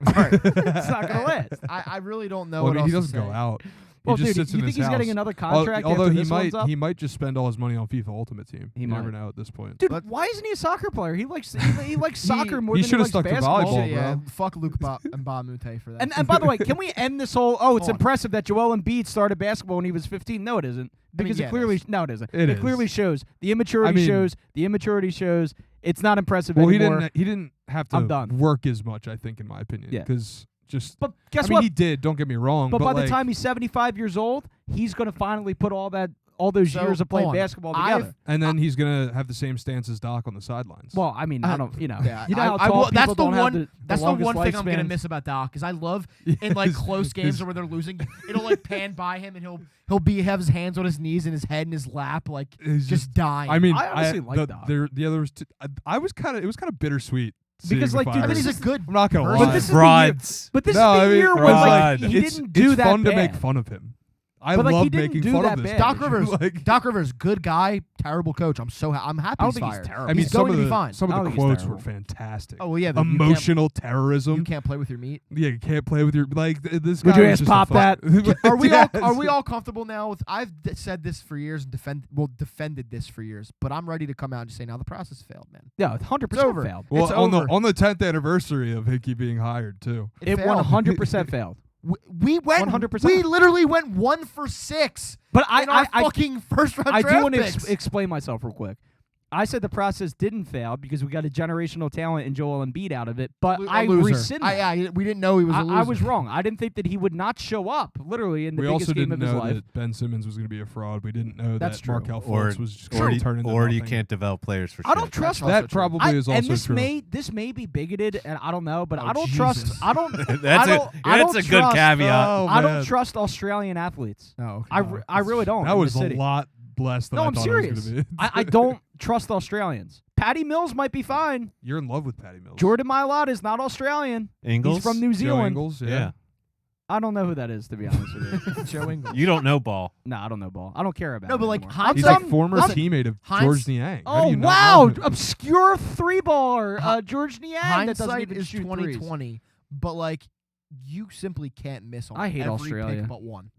Alright. It's not going to last. I really don't know well, what I mean, he else doesn't to go say. out. Well, he just dude, sits you in think his he's getting house. another contract Although after he this one's up? he might just spend all his money on FIFA Ultimate Team. He You might. never know at this point. Dude, But why isn't he a soccer player? He likes he likes soccer more he than he should've likes stuck to basketball. volleyball, Shit, yeah, bro. fuck Luke and Bamute for that. And by the way, can we end this whole? Oh, it's Hold on. impressive that Joel Embiid started basketball when he was 15. No, it isn't, because yeah, it it clearly is. no, it isn't. It It clearly is. shows the immaturity. I mean- shows the immaturity shows. It's not impressive well, anymore. he didn't have I'm to done. work as much. I think, in my opinion, Yeah. because just. But guess I mean, what? he did. Don't get me wrong. But by the like, time he's 75 years old, he's going to finally put all those So, years of playing hold on. basketball I've- together. and then he's gonna have the same stance as Doc on the sidelines. Well, I mean, I don't, Yeah, you know how I tall will- that's people the don't have one. the That's the longest one thing I'm gonna lifespans. miss about Doc is I love in like close games or where they're losing. It'll like pan by him and he'll have his hands on his knees and his head in his lap like It's just dying. I mean, I honestly like Doc. the others. I was kind of. It was kind of bittersweet. Because, seeing like, the dude, I mean, Fires. he's a good. I'm not gonna person. lie. But this is the year. Frauds. But this No, is I the mean, year where like fraud. he it's, didn't do it's that fun bad. to make fun of him. I But, like, he love didn't making do fun that of this. bad. Doc guy. Rivers, Like, Doc Rivers, good guy, terrible coach. I'm happy I don't he's think he's fired. terrible. I mean, he's some going of to the be fine. some I of don't the think he's quotes were terrible. fantastic. Oh well, yeah. Emotional You terrorism. can't play with your meat. Yeah, you can't play with your this guy. Would you is ask just a Pop fuck- Are we Yes. all comfortable now with? I've said this for years and defended this for years, but I'm ready to come out and just say now the process failed, man. Yeah, 100% It's over. failed. Well, It's on over. the 10th anniversary of Hickey being hired too. It failed. 100% failed. We went 100%. We literally went 1 for 6 But in our I fucking first round I do draft want to picks. explain myself real quick. I said the process didn't fail because we got a generational talent in Joel Embiid out of it, but A I loser. rescind that. we didn't know he was a loser. I was wrong. I didn't think that he would not show up, literally, in the We biggest also game didn't of his know life. that Ben Simmons was going to be a fraud. We didn't know That's that true. Markel Or Fultz was just or, going to turn into or you nothing. can't develop players for I shit. don't trust also That true. probably is also and this true. may be bigoted, and I don't know, but Oh, I don't Jesus. trust. I don't. That's I don't, I that's don't a good trust, caveat. Oh, I don't man. trust Australian athletes. No, I really don't. That in was the a city. lot less than No, I I'm thought serious. it was going to be. I don't trust Australians. Patty Mills might be fine. You're in love with Patty Mills. Jordan Mailata is not Australian. Ingles? He's from New Joe Zealand. Ingles, Yeah. I don't know who that is, to be honest with you. Joe Ingles. You don't know ball. No, I don't know ball. I don't care about No, it but, like, anymore. Heinz- He's I'm like former listen, teammate of Heinz- George Niang. How do Oh, you not wow. know him? Obscure three-baller. George Niang that doesn't Hindsight even is shoot 2020, but like you simply can't miss on I hate every Australia. pick but one.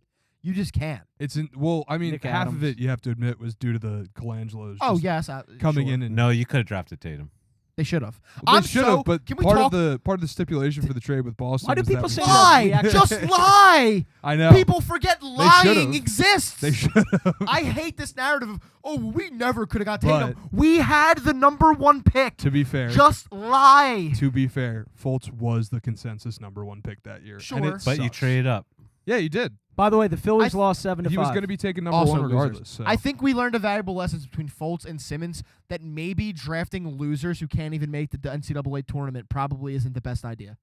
You just can't. I mean, Nick half of Adams. it you have to admit was due to the Colangelos. Oh just yes, coming sure. in and No, you could have drafted Tatum. They should have. they should have. But can we part talk? of the stipulation for the trade with Boston. Why do was people that say we- that? We lie? actually- Just lie. I know People forget lying should've. exists. they should have. I hate this narrative of we never could have got But- Tatum. We had the number 1 pick. To be fair, Just lie. Fultz was the consensus number 1 pick that year. Sure. and it But you sucks. traded up. Yeah, you did. By the way, the Phillies I- lost 7-5. He was going to be taken number Also 1 losers. regardless. So. I think we learned a valuable lesson between Fultz and Simmons that maybe drafting losers who can't even make the NCAA tournament probably isn't the best idea.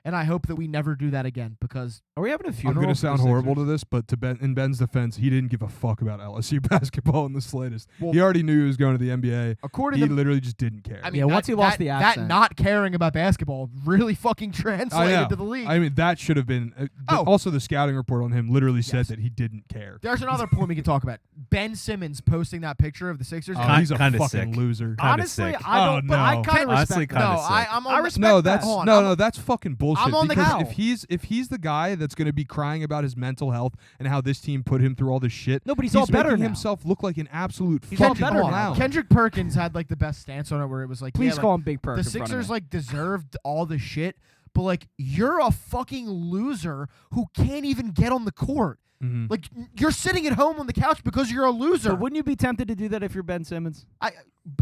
And I hope that we never do that again because Are we having a I'm funeral? going to for the sound horrible Sixers? to this, but in Ben's defense, he didn't give a fuck about LSU basketball in the slightest. Well- He already knew he was going to the NBA. according He to literally just didn't care. I mean, Yeah, once that- he lost that- the that accent. not caring about basketball really fucking I translated know. to the league. I mean, that should have been. Oh. Also, the scouting report on him literally Yes. said that he didn't care. There's another point we can talk about. Ben Simmons posting that picture of the Sixers. Oh, Kind- he's a kinda fucking sick. loser. Kinda Honestly, sick. I don't. Oh, But I no. kind of Honestly, respect kinda that. no, sick. I'm on I respect No, that. that's Hold on, no, that's fucking bullshit. I'm on the because cow. if he's the guy that's going to be crying about his mental health and how this team put him through all this shit, No, but he's all better making now. himself look like an absolute He's all fucking better now. clown. Kendrick Perkins had like the best stance on it where it was like, Please yeah, call like, him Big Perk. the in front of Sixers me. like deserved all the shit, but like you're a fucking loser who can't even get on the court. Mhm. Like you're sitting at home on the couch because you're a loser. So wouldn't you be tempted to do that if you're Ben Simmons?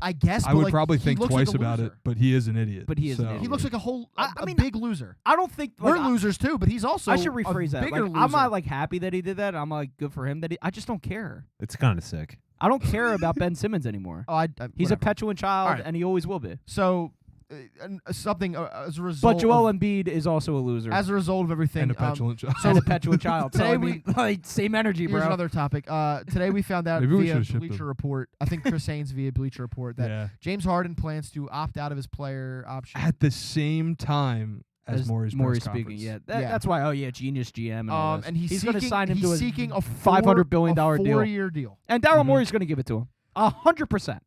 I guess. I but, would like, probably he think looks twice like a about it, loser. but he is an idiot. But he is an so- idiot. He looks like I a mean, big loser. I don't think like, We're losers too, but he's also I should a rephrase that. bigger Like, loser. I'm not like happy that he did that. I'm like good for him that I just don't care. It's kind of sick. I don't care about Ben Simmons anymore. Oh, He's a whatever. petulant child, All right. and he always will be. So something as a result. But Joel of, Embiid is also a loser as a result of everything. and a petulant child. and a petulant child. So Today I mean, like, same energy, Here's bro. another topic. Today we found out Maybe we via should've shipped Bleacher him. Report. I think Chris Haynes via Bleacher Report that yeah. James Harden plans to opt out of his player option. At the same time as Maury's press speaking. conference. Yeah, Yeah. that's why. Oh yeah, genius GM. And, all this. And he's going to seeking, sign him he's to a seeking a $500 billion deal. 4-year deal. And Daryl Mhm. Morey's going to give it to him. 100%.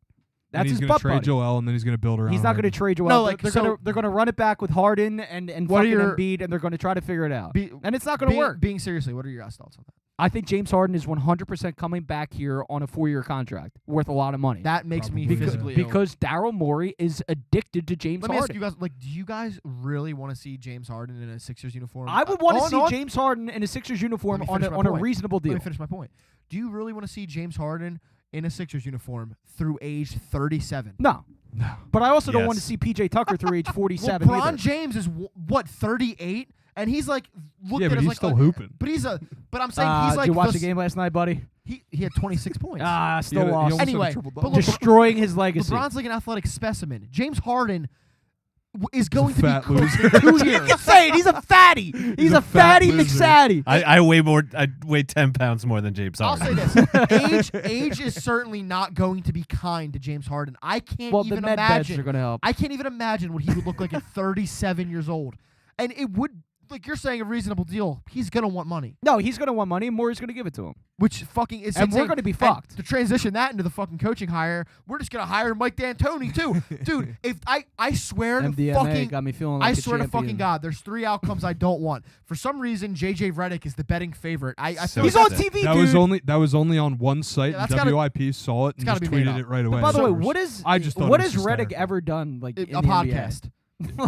And That's he's his gonna butt trade buddy. Joel, and then he's going to build around. He's not going to Harden. trade Joel. No, like, they're so- going to run it back with Harden and What are fucking your- Embiid, and they're going to try to figure it out. Be- And it's not going to work. Being seriously, what are your guys' thoughts on that? I think James Harden is 100% coming back here on a 4-year contract worth a lot of money. That makes me Probably, physically yeah. ill. because Daryl Morey is addicted to James Let me ask Harden. you guys, like, do you guys really want to see James Harden in a Sixers uniform? I would want to hold see on. James Harden in a Sixers uniform Let me on finish my a point. reasonable Let deal. me finish my point. Do you really want to see James Harden in a Sixers uniform through age 37? No. No. But I also don't want to Yes. see PJ Tucker through age 47 LeBron either. James is what 38, and he's like looked Yeah, at but as he's like still a- hooping. But I'm saying he's like did you watch the the game last night, buddy? He had 26 points. Still He had a- he lost. almost had a Anyway, triple-double. but Destroying his legacy. LeBron's like an athletic specimen. James Harden is going to fat be coached in loser. 2 years. Just say it. He's a fatty. He's a a fat fatty loser. McSatty. I weigh 10 pounds more than James I'll Harden. say this: age is certainly not going to be kind to James Harden. I can't Well, the even med beds imagine. are going to help. I can't even imagine what he would look like at 37 years old. And it would, like you're saying, a reasonable deal. He's gonna want money, No, he's going to want money, and Morey's going to give it to him. which fucking is. And we're insane. gonna be And fucked. to transition that into the fucking coaching hire. We're just gonna hire Mike D'Antoni too, dude. If I swear to MDMA fucking. got me feeling like I a swear to fucking champion. God, there's 3 outcomes I don't want. For some reason, JJ Redick is the betting favorite. I So feel He's like on that's it. TV, That dude. was only on one site. Yeah, and that's gotta- WIP saw it and gotta just be made tweeted up. it right But away. by the way, So- what is I just thought what it has was Redick hysterical. ever done like in a the podcast.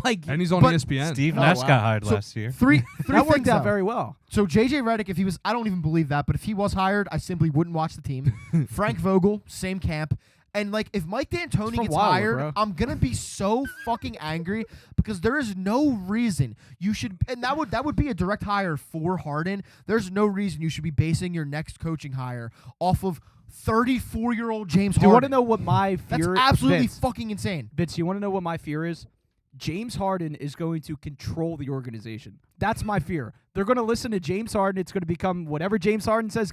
like and he's on but ESPN. Steve Oh, Nash wow. got hired So- last year. Three that worked things, out though. very well. So JJ Redick, if he was, I don't even believe that, but if he was hired, I simply wouldn't watch the team. Frank Vogel, same camp. And like, if Mike D'Antoni from gets Wildwood, hired, bro. I'm gonna be so fucking angry because there is no reason you should, and that would be a direct hire for Harden. There's no reason you should be basing your next coaching hire off of 34-year-old James Do Harden. you want to know what my That's fear? absolutely Vince, fucking insane. Vince, you want to know what my fear is? James Harden is going to control the organization. That's my fear. They're going to listen to James Harden. It's going to become whatever James Harden says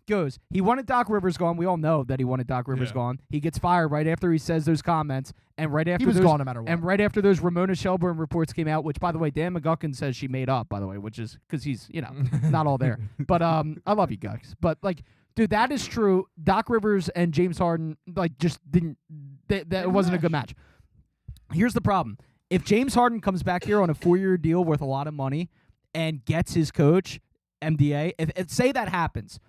goes. He wanted Doc Rivers gone. We all know that he wanted Doc Rivers Yeah. gone. He gets fired right after he says those comments, and right after He was those, gone no matter what. and right after those Ramona Shelburne reports came out, which by the way, Dan McGuckin says she made up. By the way, which is because he's not all there. But I love you guys. But like, dude, that is true. Doc Rivers and James Harden like just didn't. That wasn't a good match. Here's the problem. If James Harden comes back here on a 4-year deal worth a lot of money and gets his coach, MDA. If say that happens,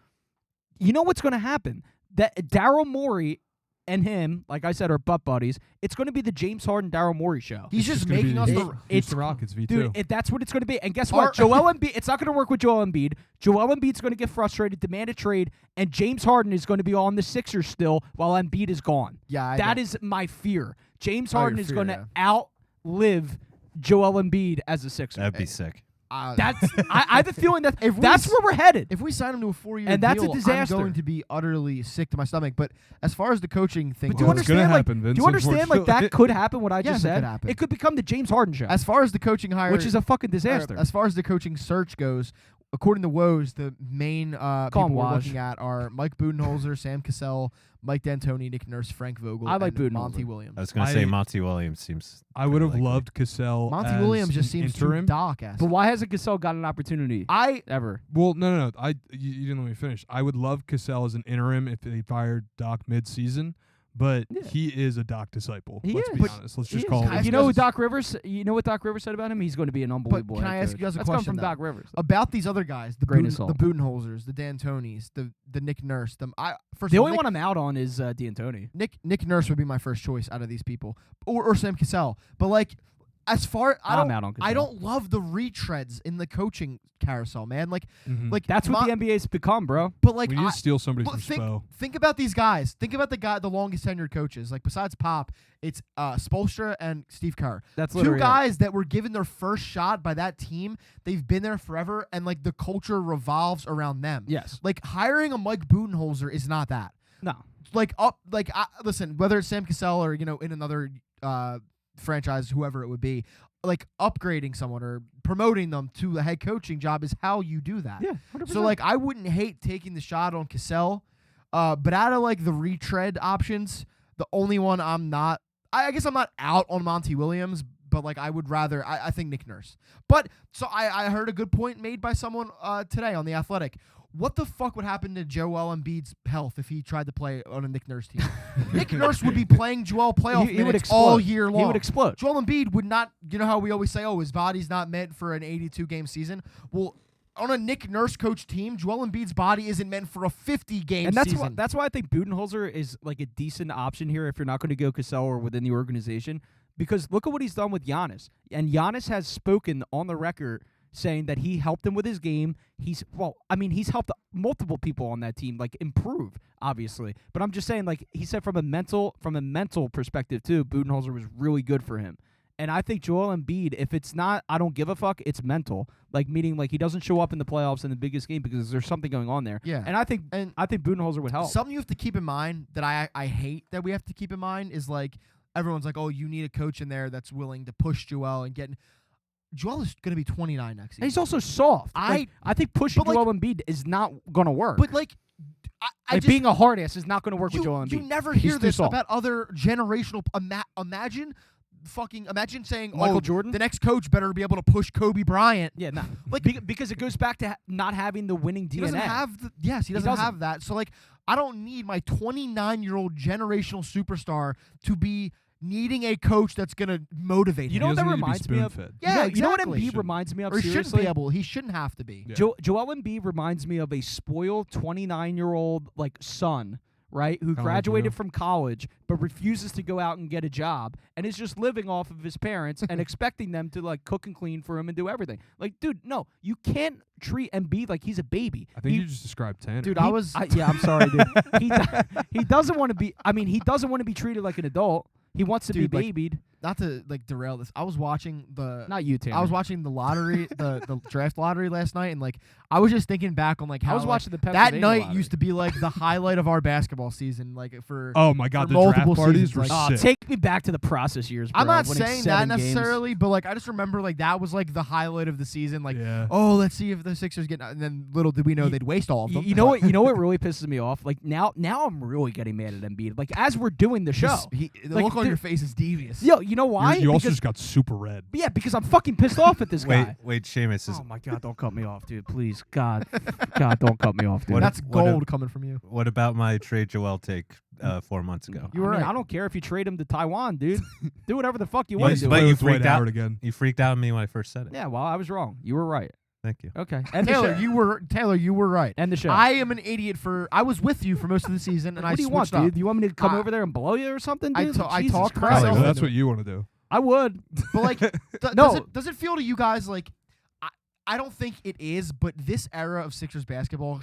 you know what's going to happen? That Daryl Morey and him, like I said, are butt buddies. It's going to be the James Harden Daryl Morey show. He's just making us it's the Rockets V2. Dude, that's what it's going to be. And guess what? Joel Embiid. It's not going to work with Joel Embiid. Joel Embiid's going to get frustrated, demand a trade, and James Harden is going to be on the Sixers still while Embiid is gone. Yeah, that is my fear. James Oh, Harden your is fear, going to outlive Joel Embiid as a Sixer. That'd be sick. That's I have a feeling that If we that's s- where we're headed. If we sign him to a 4-year And that's a deal, disaster. I'm going to be utterly sick to my stomach. But as far as the coaching thing But do you goes, It's gonna understand? Like, happen, Vince, do you understand? Like that unfortunately. could happen. What I Yes, just it could said. happen. It could become the James Harden show, as far as the coaching hire, which is a fucking disaster. As far as the coaching search goes, according to Woes, the main people him we're Woj. looking at are Mike Budenholzer, Sam Cassell, Mike D'Antoni, Nick Nurse, Frank Vogel, I like and Budenholzer. Monty Williams. I was going to say I- Monty Williams seems. I would have likely. loved Cassell. Monty as Williams just an seems interim. too Doc-esque. but why hasn't Gasol got an opportunity ever? Well, no. You didn't let me finish. I would love Cassell as an interim if they fired Doc mid-season, but Yeah. he is a Doc disciple. He Let's is. be But honest. Let's He just is. call Can I it. ask You you know who guys Doc Rivers? You know what Doc Rivers said about him? He's going to be an unbelievable. can head I ask coach. you guys a That's question, come from though? Doc Rivers. about these other guys, the Grain of salt. Budenholzers, the D'Antonis, the Nick Nurse, first The of all, only Nick, one I'm out on is D'Antoni. Nick Nurse would be my first choice out of these people, or Sam Cassell. But like, as far I'm out on I Gasol. don't love the retreads in the coaching carousel, man. Like That's what the NBA's become, bro. But like, we need to steal somebody but from Spo. think about these guys. Think about the longest tenured coaches. Like besides Pop, it's Spoelstra and Steve Kerr. That's Two literally it. guys that were given their first shot by that team. They've been there forever, and like the culture revolves around them. Yes. Like hiring a Mike Budenholzer is not that. No. Listen, whether it's Sam Cassell or in another franchise, whoever it would be, like upgrading someone or promoting them to a head coaching job is how you do that. Yeah. 100%. So like, I wouldn't hate taking the shot on Cassell, but out of like the retread options, the only one I'm not, I guess I'm not out on Monty Williams, but like I would rather, I think Nick Nurse. But so I heard a good point made by someone today on The Athletic. What the fuck would happen to Joel Embiid's health if he tried to play on a Nick Nurse team? Nick Nurse would be playing Joel playoff he would minutes explode. all year long. He would explode. Joel Embiid would not, you know how we always say, oh, his body's not meant for an 82-game season? Well, on a Nick Nurse coach team, Joel Embiid's body isn't meant for a 50-game And that's season. that's why I think Budenholzer is like a decent option here if you're not going to go Cassell or within the organization. Because look at what he's done with Giannis. And Giannis has spoken on the record saying that he helped him with his game. He's helped multiple people on that team like improve, obviously. But I'm just saying, like he said, from a mental perspective too, Budenholzer was really good for him. And I think Joel Embiid, if it's not, I don't give a fuck, it's mental. Like meaning like he doesn't show up in the playoffs in the biggest game because there's something going on there. Yeah. And I think Budenholzer would help. Something you have to keep in mind that I hate that we have to keep in mind is like everyone's like, oh, you need a coach in there that's willing to push Joel and get. Joel is going to be 29 next season. And he's also soft. I think pushing but, like- Joel Embiid is not going to work. But like, I just, being a hard ass is not going to work with Joel Embiid. You never He's hear too this soft. about other generational. Imagine saying, Michael oh, Jordan? the next coach better be able to push Kobe Bryant. Yeah, no. Like- Because it goes back to not having the winning DNA. He doesn't have he doesn't doesn't. have that. So like, I don't need my 29-year-old generational superstar to be needing a coach that's gonna motivate You him. know what that doesn't need to be reminds me of? spoon-fed. Yeah, You know what exactly. Embiid reminds me of? Or he shouldn't seriously? be able. He shouldn't have to be. Yeah. Joel Embiid reminds me of a spoiled 29-year-old like son, right? Who Kinda like graduated you. from college but refuses to go out and get a job and is just living off of his parents and expecting them to like cook and clean for him and do everything. Like, dude, no, you can't treat Embiid like he's a baby. I think He- you just described Tanner. Dude, I'm sorry, dude. He doesn't want to be. I mean, he doesn't want to be treated like an adult. He wants to Dude, be like, babied. not to like derail this. I was watching the. Not you, Tanner. I was watching the lottery, the draft lottery last night, and like I was just thinking back on like how I was like, watching the that Pennsylvania night lottery. used to be like the highlight of our basketball season, like for. Oh my God, for the draft multiple parties seasons, were like- sick. Take me back to the process years, bro. I'm not winning saying 7 that games. necessarily, but like I just remember like that was like the highlight of the season. Like, Yeah. oh, let's see if the Sixers get. And then little did we know they'd waste all of them. You know what? You know what really pisses me off? Like now I'm really getting mad at Embiid. Like as we're doing the show, The Like, look on dude- your face is devious. yo, you know why? You also Because- just got super red. yeah, because I'm fucking pissed off at this guy. Wait, Seamus is. Oh my God, don't cut me off, dude. Please, God, don't cut me off, dude. What- That's what gold coming from you. What about my trade Joel take 4 months ago? You were I mean, right. I don't care if you trade him to Taiwan, dude. Do whatever the fuck you But- want to do. but Play you with Dwight freaked out. Howard again. You freaked out on me when I first said it. Yeah, well, I was wrong. You were right. Thank you. Okay. And the Taylor, show. you were right. And the show. I am an idiot for. I was with you for most of the season, and what I do you want, switched up. dude? Do you want me to come I- over there and blow you or something, I dude? ta- I Jesus talked Christ. myself Well, that's into what you want to do. I would. But like, No. does it feel to you guys like? I don't think it is, but this era of Sixers basketball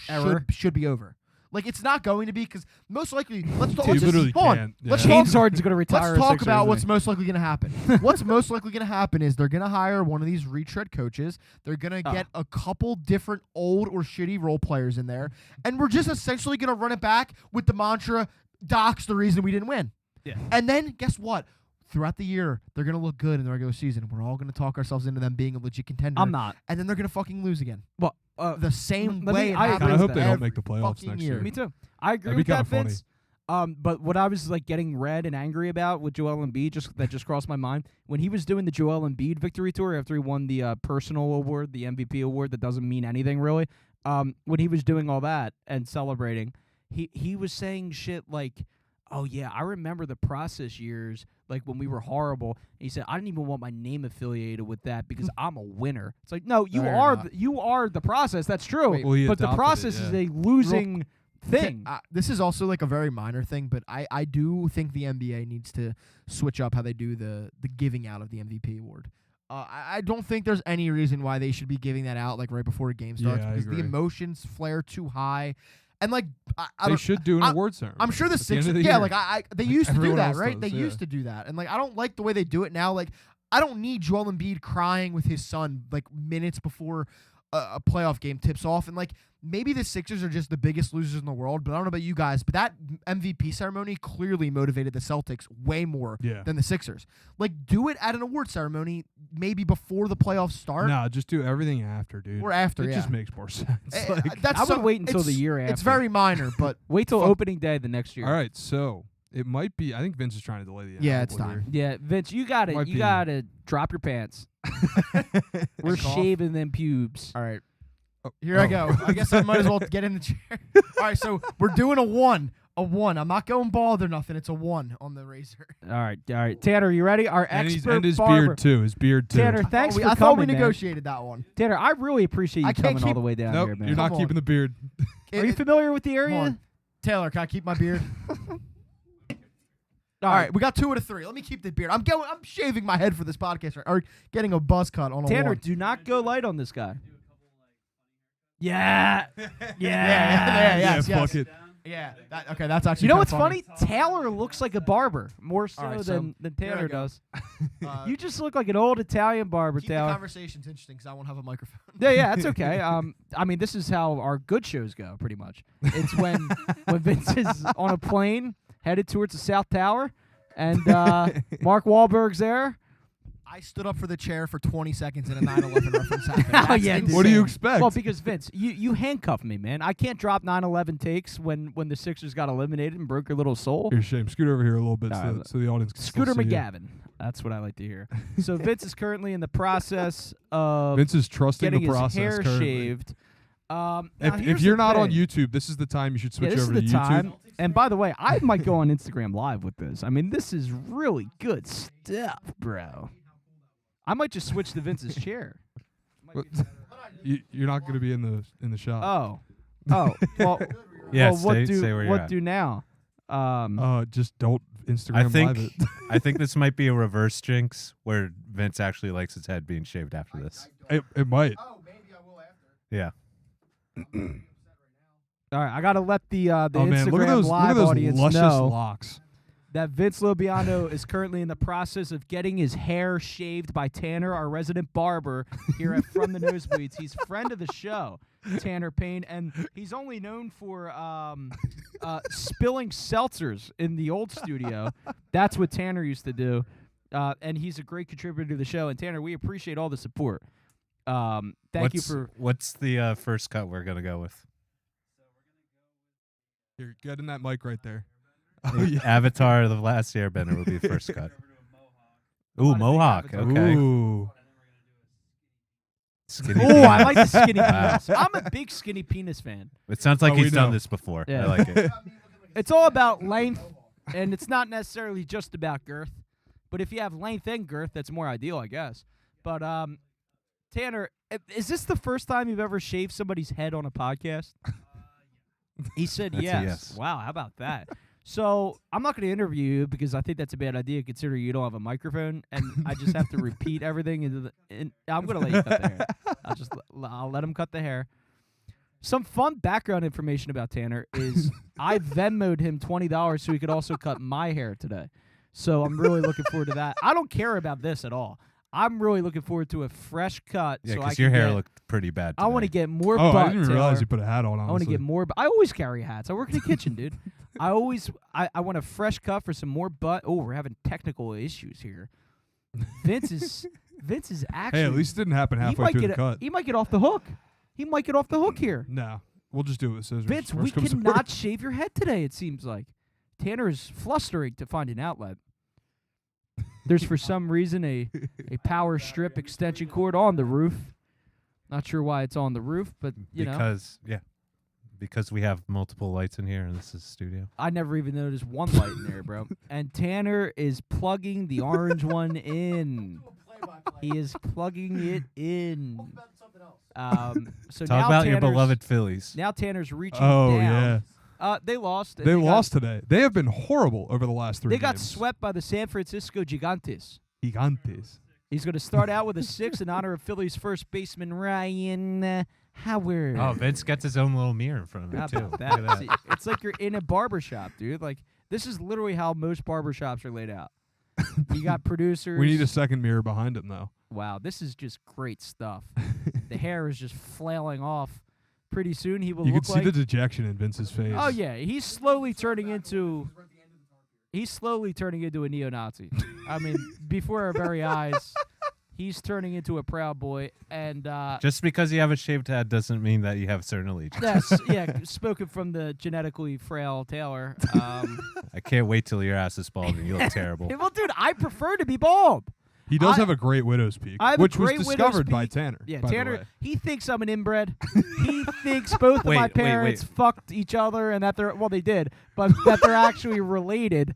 should be over. Like, it's not going to be because most likely. Let's talk. You literally hold on. can't. Let's Yeah. talk. James Harden's going to retire. Let's a talk Sixer, about isn't what's he? most likely going to happen. What's most likely going to happen is they're going to hire one of these retread coaches. They're going to get a couple different old or shitty role players in there, and we're just essentially going to run it back with the mantra, Doc's the reason we didn't win. Yeah. And then, guess what? Throughout the year, they're going to look good in the regular season. We're all going to talk ourselves into them being a legit contender. I'm not. And then they're going to fucking lose again. Well, The same let me- way it I happens I hope they don't every make the playoffs fucking next year. year. Me too. I agree That'd with be that, kinda Vince. But what I was like getting red and angry about with Joel Embiid that just crossed my mind when he was doing the Joel Embiid victory tour after he won the personal award, the MVP award that doesn't mean anything really. When he was doing all that and celebrating, he was saying shit like, "Oh yeah, I remember the process years, like when we were horrible." And he said, "I didn't even want my name affiliated with that because I'm a winner." It's like, no, you No, you're are not. you are the process. That's true. Wait, Well, he but the adopted it, process is yeah. a losing thing. This is also like a very minor thing, but I do think the NBA needs to switch up how they do the giving out of the MVP award. I don't think there's any reason why they should be giving that out like right before a game starts Yeah, I because the agree. emotions flare too high, and like I They don't. should do an award ceremony. I'm sure the at the end Sixers. of the Yeah, year. like they used to do everyone that, else right? does, They yeah. used to do that, and like I don't like the way they do it now. Like I don't need Joel Embiid crying with his son like minutes before a playoff game tips off, and like maybe the Sixers are just the biggest losers in the world. But I don't know about you guys, but that MVP ceremony clearly motivated the Celtics way more Yeah. than the Sixers. Like do it at an award ceremony, maybe before the playoffs start Nah, just do everything after, dude. or after. It Yeah, just makes more sense. Like, that's I would wait until the it's- year after. It's very minor, but Wait till Fuck. opening day the next year. all right, so it might be. I think Vince is trying to delay the Yeah, inevitable it's time. here. Yeah, Vince, you gotta Might you be. gotta drop your pants. We're cough. shaving them pubes. all right. Oh, Here I go. I guess I might as well get in the chair. All right, so we're doing a one. I'm not going bald or nothing. It's a 1 on the razor. All right. Tanner, you ready? Our And, expert his barber. beard too. His beard too. Tanner, thanks for I thought we coming, man. negotiated that one. Tanner, I really appreciate you I can't coming all keep- the way down Nope, here, man. you're not Come keeping on. the beard. Are you familiar with the Hold area? on. Taylor, can I keep my beard? All All right, we got 2 out of 3. Let me keep the beard. I'm shaving my head for this podcast, right? Or getting a buzz cut on a Tanner, 1. do not go light on this guy. Yeah. Yeah, yes, fuck it. Yeah. Okay, that's actually. You know kinda what's funny? Taylor looks like a barber more so, All right, so than here I Tanner go. does. Uh, You just look like an old Italian barber, keep the Taylor. conversation's interesting because I won't have a microphone. Yeah, that's okay. I mean, this is how our good shows go, pretty much. It's when Vince is on a plane headed towards the South Tower, and Mark Wahlberg's there. I stood up for the chair for 20 seconds and a 9/11 reference happened. Oh, That's yeah. insane. What do you expect? Well, because Vince, you handcuff me, man. I can't drop 9/11 takes when the Sixers got eliminated and broke your little soul. Here, Shame. Scoot over here a little bit All right, so the audience can still Scooter see you. McGavin. That's what I like to hear. So Vince is currently in the process of Vince is trusting getting the process his hair currently. shaved. Now If here's you're the not on thing. YouTube, this is the time you should Yeah, switch this is over the to YouTube. time. And by the way, I might go on Instagram Live with this. I mean, this is really good stuff, bro. I might just switch to Vince's chair. What? You're not going to be in the shot. Oh, well, Yeah, well, what stay where you're what at. do now? Just don't I Instagram think live it. I think this might be a reverse jinx where Vince actually likes his head being shaved after this. It might. Oh, maybe I will after. Yeah. All right, I gotta let the Oh Instagram man, look at Live those audience luscious know locks. that Vince Lobiano is currently in the process of getting his hair shaved by Tanner, our resident barber here at From the Nosebleeds. He's a friend of the show, Tanner Payne, and he's only known for spilling seltzers in the old studio. That's what Tanner used to do, and he's a great contributor to the show. And Tanner, we appreciate all the support. Thank you for. What's the first cut we're gonna go with? Here, get in that mic right there. Oh, yeah. Avatar of the Last Airbender will be the first cut. Ooh, Not a big mohawk. Avatar. Okay. Ooh. Skinny Oh, I penis. like the skinny Wow. penis. I'm a big skinny penis fan. It sounds like Oh, we he's done know. this before. Yeah. I like it. It's all about length, and it's not necessarily just about girth. But if you have length and girth, that's more ideal, I guess. But Tanner, is this the first time you've ever shaved somebody's head on a podcast? He said That's a yes. yes. Wow, how about that? So I'm not going to interview you because I think that's a bad idea considering you don't have a microphone, and I just have to repeat everything into the. I'm going to let you cut the hair. I'll let him cut the hair. Some fun background information about Tanner is I Venmo'd him $20 so he could also cut my hair today. So I'm really looking forward to that. I don't care about this at all. I'm really looking forward to a fresh cut. Yeah, so because your hair looked pretty bad today. I want to get more Oh, butt, I didn't Taylor. realize you put a hat on. Honestly. I want to get more. I always carry hats. I work in the kitchen, dude. I want a fresh cut for some more butt. Oh, we're having technical issues here. Vince is actually. Hey, at least it didn't happen halfway through the cut. He might get off the hook. He might get off the hook here. No, we'll just do it with scissors. Vince, we Worst comes to cannot shave your head today. It seems like Tanner is flustering to find an outlet. There's for some reason a power strip extension cord on the roof. Not sure why it's on the roof, but you know. Because we have multiple lights in here and this is a studio. I never even noticed one light in there, bro. And Tanner is plugging the orange one in. He is plugging it in. So Talk now about your Tanner's- beloved Phillies. Now Tanner's reaching Oh down. yeah, They lost. they lost today. They have been horrible over the last 3 They games. got swept by the San Francisco Gigantes. Gigantes. He's going to start out with a 6 in honor of Phillies first baseman Ryan Howard. Oh, Vince gets his own little mirror in front of How him, too. about Look that? at that. See, it's like you're in a barbershop, dude. Like, this is literally how most barbershops are laid out. You got producers. We need a second mirror behind him though. Wow, this is just great stuff. The hair is just flailing off. Pretty soon he will You can look see like. the dejection in Vince's face. Oh yeah, he's slowly turning into a neo-Nazi. I mean, before our very eyes, he's turning into a Proud Boy. And Just because you have a shaved head doesn't mean that you have a certain allegiance. spoken from the genetically frail Taylor. I can't wait till your ass is bald and you look terrible. Well, dude, I prefer to be bald. He does I- have a great widow's peak, I have a which was great widow's discovered by peak. Tanner. Yeah, by the Tanner, way. he thinks I'm an inbred. He thinks both of my Wait. parents fucked each other and that they did, but that they're actually related.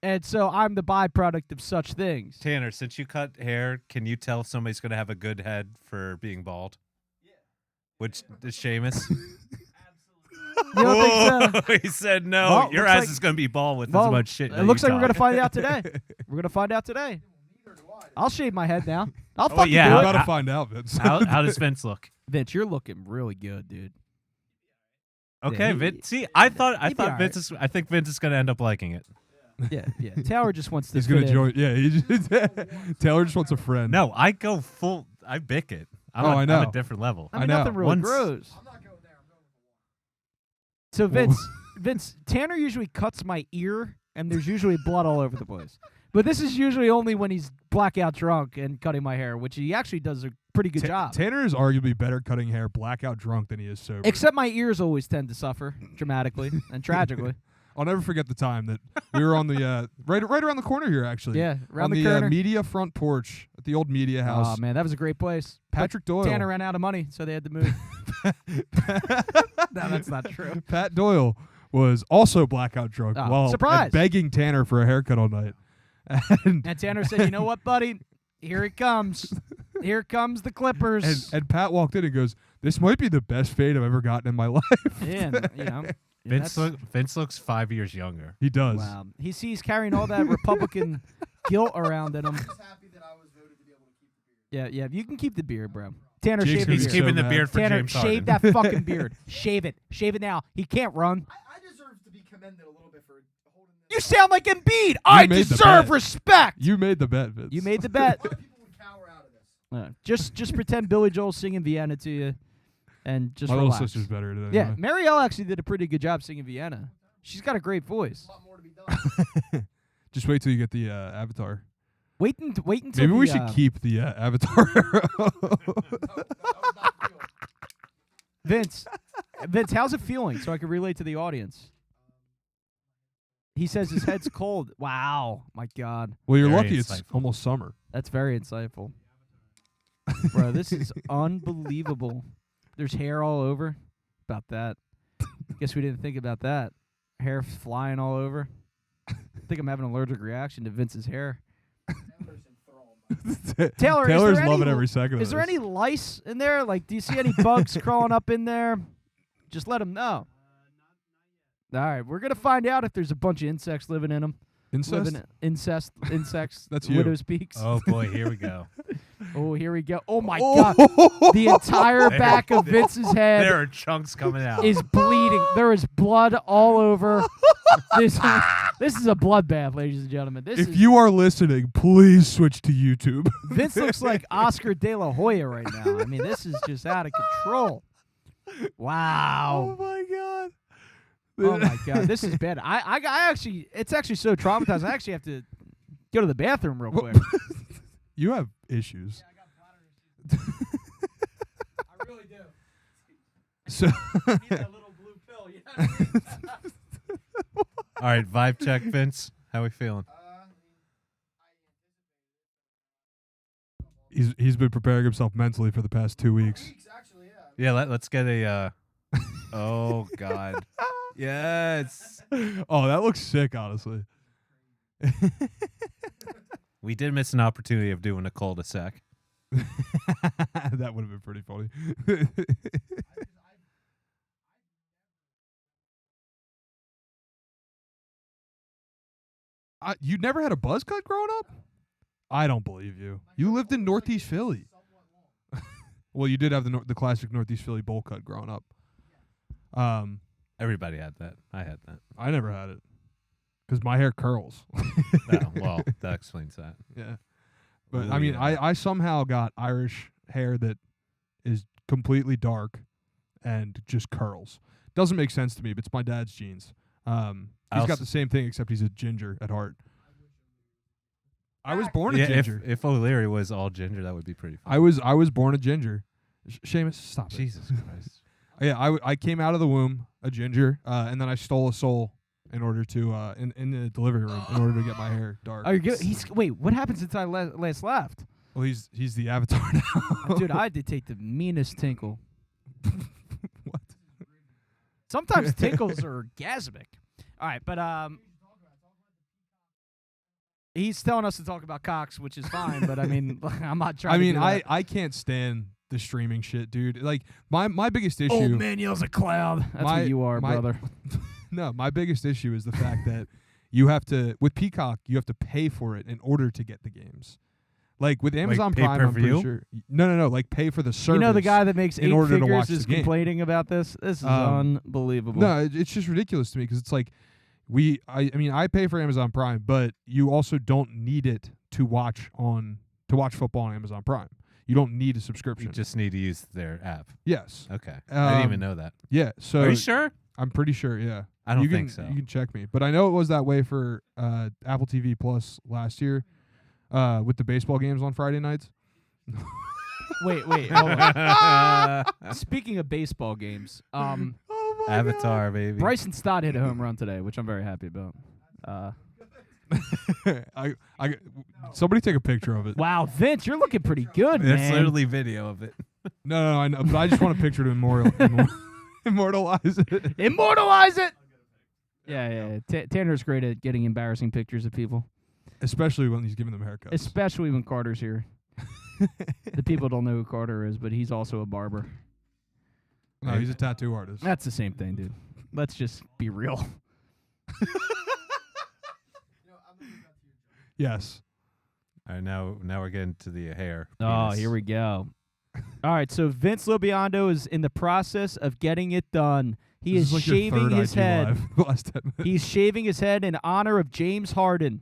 And so I'm the byproduct of such things. Tanner, since you cut hair, can you tell if somebody's going to have a good head for being bald? Yeah. Which is Seamus? You don't think so? He said no. Well, Your looks ass like- is going to be bald with Well, as much shit. it looks like we're going to find out today. We're going to find out today. I'll shave my head now. I'll fucking yeah. do We're it. about to find out, Vince. How does Vince look? Vince, you're looking really good, dude. Okay, he- Vince. See, I thought he'd be all Vince is. I think Vince is going to end up liking it. Yeah. Taylor just wants to He's gonna fit in. join. Yeah, Taylor just wants a friend. No, I go full. I bick it. I'm I know. I'm a different level. I mean, I know. nothing really Once- grows. So Vince, Tanner usually cuts my ear, and there's usually blood all over the place. But this is usually only when he's blackout drunk and cutting my hair, which he actually does a pretty good job. Tanner is arguably better cutting hair blackout drunk than he is sober. Except my ears always tend to suffer dramatically and tragically. I'll never forget the time that we were on the right around the corner here, actually. Yeah, around on the the corner. media front porch at the old media house. Oh man, that was a great place. Patrick But Doyle. Tanner ran out of money, so they had to move. No, that's not true. Pat Doyle was also blackout drunk Oh, while surprise. begging Tanner for a haircut all night. And And Tanner said, "You know what, buddy? Here it comes. Here comes the Clippers." and Pat walked in and goes, "This might be the best fade I've ever gotten in my life." Yeah, and, you know. Vince looks 5 years younger. He does. Wow. He's carrying all that Republican guilt around in him. Yeah. You can keep the beard, bro. Tanner, Jake's shave gonna the He's be beard. keeping so the mad. beard for Tanner, James shave Harden. that fucking beard. Shave it. Shave it now. He can't run. I deserve to be commended a little bit for holding this. You sound like Embiid. I made the deserve bet. respect. You made the bet, Vince. You made the bet. A lot of people would cower out of this. Just pretend Billy Joel's singing Vienna to you, and just My relax. little sister's better than Yeah, Marielle actually did a pretty good job singing Vienna. She's got a great voice. A lot more to be done. Just wait till you get the avatar. Wait until Maybe we the, should keep the avatar. That was not real. Vince, how's it feeling so I can relate to the audience? He says his head's cold. Wow, my God. Well, you're Very lucky it's insightful. almost summer. That's very insightful. Bro, this is unbelievable. There's hair all over. About that. Guess we didn't think about that. Hair flying all over. I think I'm having an allergic reaction to Vince's hair. Taylor's enthralled Taylor, Taylor's is there loving any, every second of Is there this. any lice in there? Like, do you see any bugs crawling up in there? Just let them know. All right, we're gonna find out if there's a bunch of insects living in them. Incest? Insects. That's you. Widow's peaks. Oh boy, here we go. Oh, here we go. Oh my God, the entire back of Vince's head There are chunks coming out. is bleeding. There is blood all over. This is a bloodbath, ladies and gentlemen. If you are listening, please switch to YouTube. Vince looks like Oscar De La Hoya right now. I mean, this is just out of control. Wow. Oh my god. Oh my God, this is bad. I actually, it's actually so traumatized. I actually have to go to the bathroom real quick. You have issues. I really do. So I need that little blue pill. Yeah. All right, vibe check, Vince. How we feeling? he's been preparing himself mentally for the past 2 weeks. Yeah, let's get a. Oh God. Yes. Oh, that looks sick, honestly. We did miss an opportunity of doing a cul-de-sac. That would have been pretty funny. You never had a buzz cut growing up? I don't believe you. You lived in Northeast Philly. Well, you did have the classic Northeast Philly bowl cut growing up. Everybody had that. I had that. I never had it because my hair curls. Oh, well, that explains that. Yeah. But, Well, I mean, yeah. I somehow got Irish hair that is completely dark and just curls. Doesn't make sense to me, but it's my dad's genes. He's got the same thing, except he's a ginger at heart. I was born a ginger. If O'Leary was all ginger, that would be pretty fun. I was born a ginger. Seamus, stop it. Jesus Christ. Yeah, I came out of the womb a ginger, and then I stole a soul in order to in the delivery room in order to get my hair dark. Oh, you're good. Wait, what happened since I last left? Well, he's the avatar now. Dude, I had to take the meanest tinkle. What? Sometimes tinkles are orgasmic. All right, but he's telling us to talk about cocks, which is fine. But I mean, I'm not trying. I mean, to do that. I can't stand the streaming shit, dude. Like my biggest issue. Old man yells a cloud. That's what you are, brother. No, my biggest issue is the fact that you have to with Peacock, you have to pay for it in order to get the games. Like with Amazon Prime, I'm pay-per-view? pretty sure. No. Like pay for the service. You know the guy that makes in 8 order to watch figures is the game. complaining about this? This is unbelievable. No, it's just ridiculous to me because it's like I mean I pay for Amazon Prime, but you also don't need it to watch football on Amazon Prime. You don't need a subscription. You just need to use their app. Yes. Okay. I didn't even know that. Yeah. So Are you sure? I'm pretty sure. Yeah. I don't you think can, so. You can check me, but I know it was that way for Apple TV Plus last year with the baseball games on Friday nights. Wait. Hold on. Speaking of baseball games, Oh my Avatar, baby. Bryson Stott hit a home run today, which I'm very happy about. Somebody take a picture of it. Wow, Vince, you're looking pretty good, There's man. literally video of it. No, I know, but I just want a picture to immortalize it. Immortalize it. Yeah. Tanner's great at getting embarrassing pictures of people, Especially when he's giving them haircuts. especially when Carter's here. The people don't know who Carter is, but he's also a barber. No, he's a tattoo artist. That's the same thing, dude. Let's just be real. Yes. All right, now we're getting to the hair. Oh, penis. here we go. All right, so Vince Lobiondo is in the process of getting it done. He This is like your shaving third his IG head. Live the last 10 minutes. He's shaving his head in honor of James Harden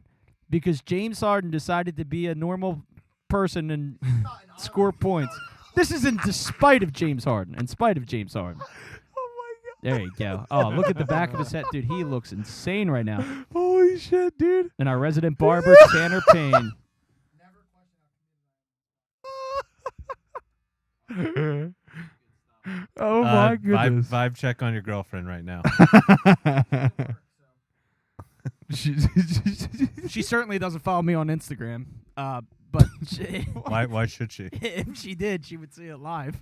because James Harden decided to be a normal person and score points. This is in despite of James Harden. In spite of James Harden. Oh There you go. Oh, look at the back of his head. Dude, he looks insane right now. my god. Holy shit, dude. And our resident barber, Tanner Payne. Oh my goodness. Vibe check on your girlfriend right now. She certainly doesn't follow me on Instagram. But Why should she? if she did, she would see it live.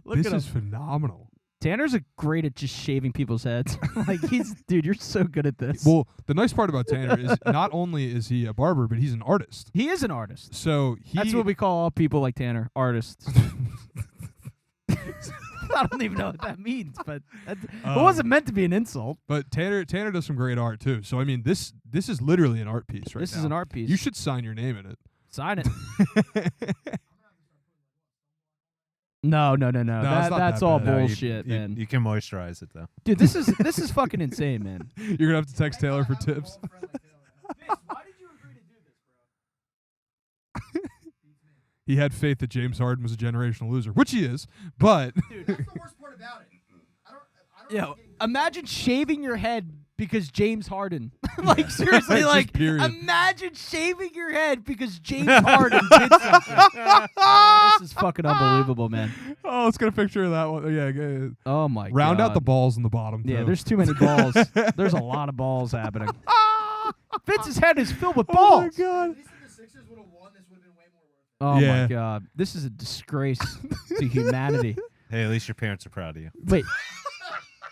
Look This at him. is phenomenal. Tanner's great at just shaving people's heads. Like dude, you're so good at this. Well, the nice part about Tanner is not only is he a barber, but he's an artist. He is an artist. So That's what we call all people like Tanner, artists. I don't even know what that means, but it wasn't meant to be an insult. But Tanner does some great art too. So I mean, this is literally an art piece right This now. is an art piece. You should sign your name in it. Sign it. No. it's not That's that all bad. No, bullshit, man. You can moisturize it though. Dude, this is fucking insane, man. You're gonna have to text Taylor for tips. Vince, why did you agree to do this, bro? He had faith that James Harden was a generational loser, which he is. But Dude, that's the worst part about it. I don't Yo, know imagine shaving your head because James Harden. Like seriously, Just like period. imagine shaving your head because James Harden did something. This is fucking unbelievable, man. oh, let's get a picture of that one. Yeah, good. Oh my god. Round out the balls in the bottom. Yeah, too. there's too many balls. There's a lot of balls happening. Vince's head is filled with Oh balls. my god. At least if the Sixers would have won, this would have been way more worth it. Oh my Yeah. god. This is a disgrace to humanity. Hey, at least your parents are proud of you. Wait.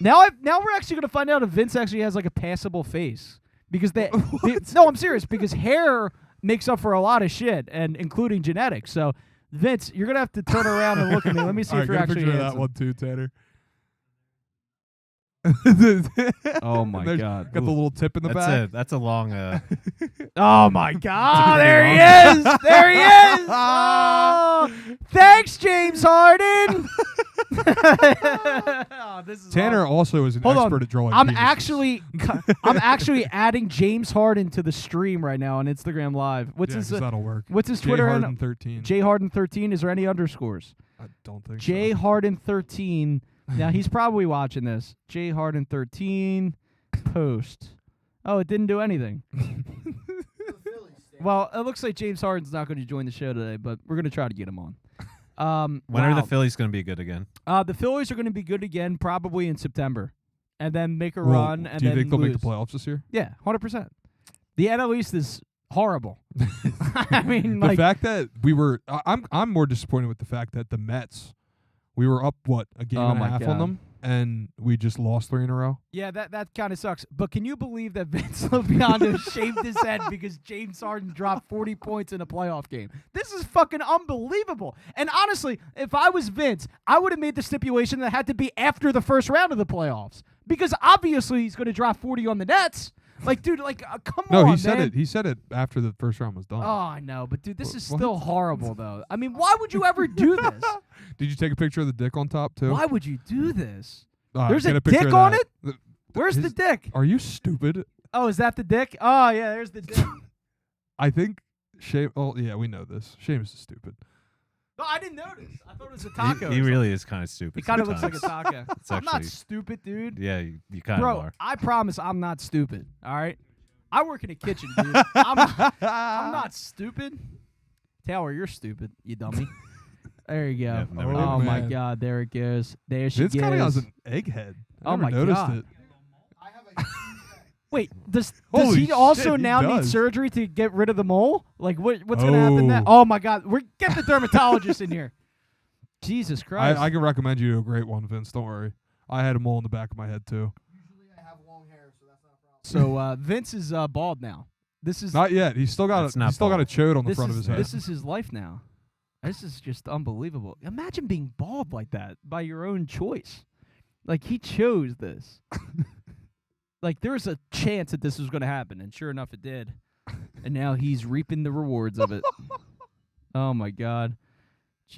Now we're actually gonna find out if Vince actually has like a passable face. Because no, I'm serious, because hair makes up for a lot of shit, and including genetics. So Vince, you're gonna have to turn around and look at me. Let me see All if right, you're get a actually picture of that handsome. one too, Tanner. Oh my There's- god. Got the little tip in the back. That's a long. Oh my god, pretty there he long. is! There he is! Oh, thanks, James Harden! Oh, this is Tanner awesome. also is an Hold on. expert at drawing. I'm penises. actually adding James Harden to the stream right now on Instagram Live. Yeah, 'cause that'll work. What's his J Twitter Harden handle? 13. J Harden 13. Is there any underscores? I don't think J so. Harden 13. Now he's probably watching this. J Harden 13 post. Oh, it didn't do anything. Well, it looks like James Harden's not going to join the show today, but we're going to try to get him on. When are the wow. Phillies going to be good again? The Phillies are going to be good again probably in September, and then make a Well, run. And do you then think they'll lose. make the playoffs this year? Yeah, 100%. The NL East is horrible. I mean, The like, fact that we were, I'm more disappointed with the fact that the Mets, we were up a game Oh and a my half God. on them, and we just lost 3 in a row. yeah, that kind of sucks. But can you believe that Vince Lombardo shaved his head because James Harden dropped 40 points in a playoff game? This is fucking unbelievable. And honestly, if I was Vince, I would have made the stipulation that had to be after the first round of the playoffs, because obviously he's going to drop 40 on the Nets. Like, dude, like, come No, on, he said man. it. He said it after the first round was done. Oh, I know, but dude, this is What? still horrible, though. I mean, why would you ever do this? Did you take a picture of the dick on top too? Why would you do this? Ah, There's get a picture dick of on that. it? Where's the His- dick? Are you stupid? Oh, is that the dick? Oh, yeah, there's the dick. I think Shame. Oh yeah, we know this. Seamus is stupid. No, I didn't notice. I thought it was a taco. He really is kind of stupid. He kind of looks like a sometimes. taco. It's I'm not actually- stupid, dude. Yeah, you kind of Bro, are. I promise I'm not stupid. All right, I work in a kitchen, dude. I'm not stupid. Taylor, you're stupid, you dummy. There you go. Yeah, never Oh, did. Oh my man. God, there it goes. There she Vince kind of has goes. an egghead. I Oh never my noticed God. it. I have a Wait, does Holy he also shit, he now need does. surgery to get rid of the mole? Like what's gonna happen then? Oh my God, get the dermatologist in here. Jesus Christ. I can recommend you to a great one, Vince. Don't worry. I had a mole in the back of my head too. usually I have long hair, so that's not a problem. So Vince is bald now. This is Not yet. He's still got That's a not he's still got a bald. chode on the this front of is his head. this is his life now. This is just unbelievable. Imagine being bald like that by your own choice. Like he chose this. Like there's a chance that this was going to happen, and sure enough, it did. And now he's reaping the rewards of it. Oh my God.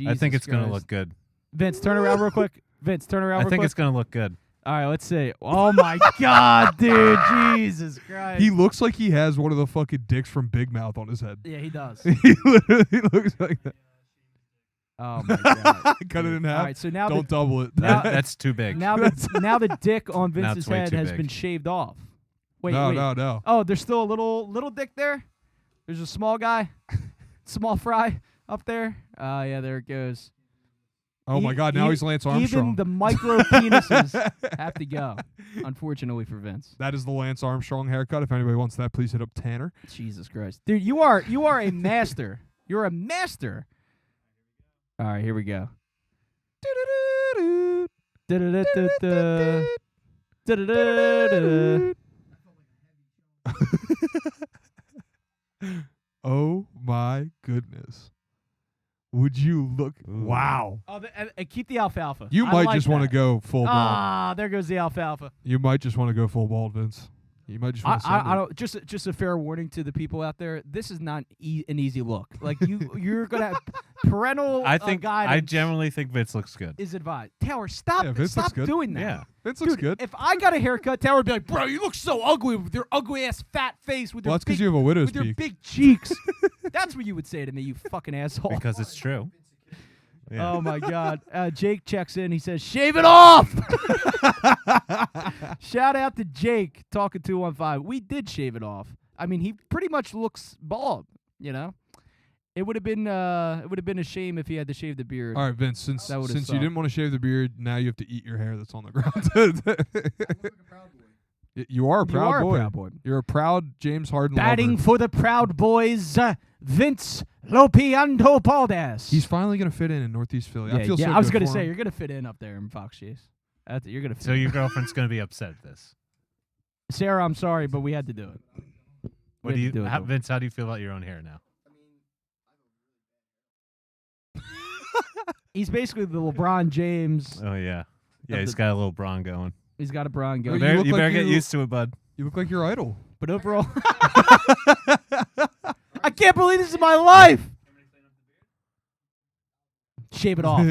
I think Jesus it's going to Christ. look good. Vince, turn around real quick. Vince, turn around I real think quick. it's going to look good. All right, let's see. Oh my God, dude. Jesus Christ. He looks like he has one of the fucking dicks from Big Mouth on his head. Yeah, he does. He literally looks like that. Oh my God. Cut it in Dude. half. All right, so now Don't double it. now- That's too big. now the dick on Now Vince's it's way head too has big. been shaved off. Wait, no, wait. no. Oh, there's still a little dick there. There's a small guy, small fry up there. Yeah, there it goes. Oh my God! Now he's Lance Armstrong. Even the micro penises have to go. Unfortunately for Vince. That is the Lance Armstrong haircut. If anybody wants that, please hit up Tanner. Jesus Christ, dude, you are a master. You're a master. All right, here we go. Da-da-da-da-da. Da-da-da-da-da. Oh my goodness. Would you look? Ooh. Wow. Oh, and keep the alfalfa. You I might like just want to that. go full bald. Ah, there goes the alfalfa. You might just want to go full bald, Vince. You might just want to I don't. Just a fair warning to the people out there. This is not an easy look. Like you're gonna have parental I think I guidance generally think Vince looks good. is advised. Tower, stop! Yeah, Vince looks Stop good. doing that. Yeah. Vince looks Dude, good. if I got a haircut, Tower would be like, "Bro, you look so ugly with your ugly ass fat face with Well, your that's because big, you have a widow's with your peak. big cheeks." That's what you would say to me, you fucking asshole. Because it's true. Yeah. Oh my God! Jake checks in. He says, "Shave it off." Shout out to Jake talking 215. We did shave it off. I mean, he pretty much looks bald. You know, it would have been a shame if he had to shave the beard. All right, Vince. Since That would've you sucked. didn't want to shave the beard, now you have to eat your hair that's on the ground. You are a proud boy. A proud boy. You're a proud James Harden Batting lover. for the Proud Boys, Vince Lopiando Baldas. He's finally gonna fit in Northeast Philly. I feel so I was good gonna for say him. you're gonna fit in up there in Fox Chase. You're gonna fit. So in. your girlfriend's gonna be upset at this. Sarah, I'm sorry, but we had to do it. What do We had to you, do it, how, though. Vince? How do you feel about your own hair now? He's basically the LeBron James. Oh yeah, yeah. Of He's the- got a little brawn going. He's got a Bron You going. look You like better get you- used to it, bud. You look like your idol. But overall, I can't believe this is my life. Shave it off.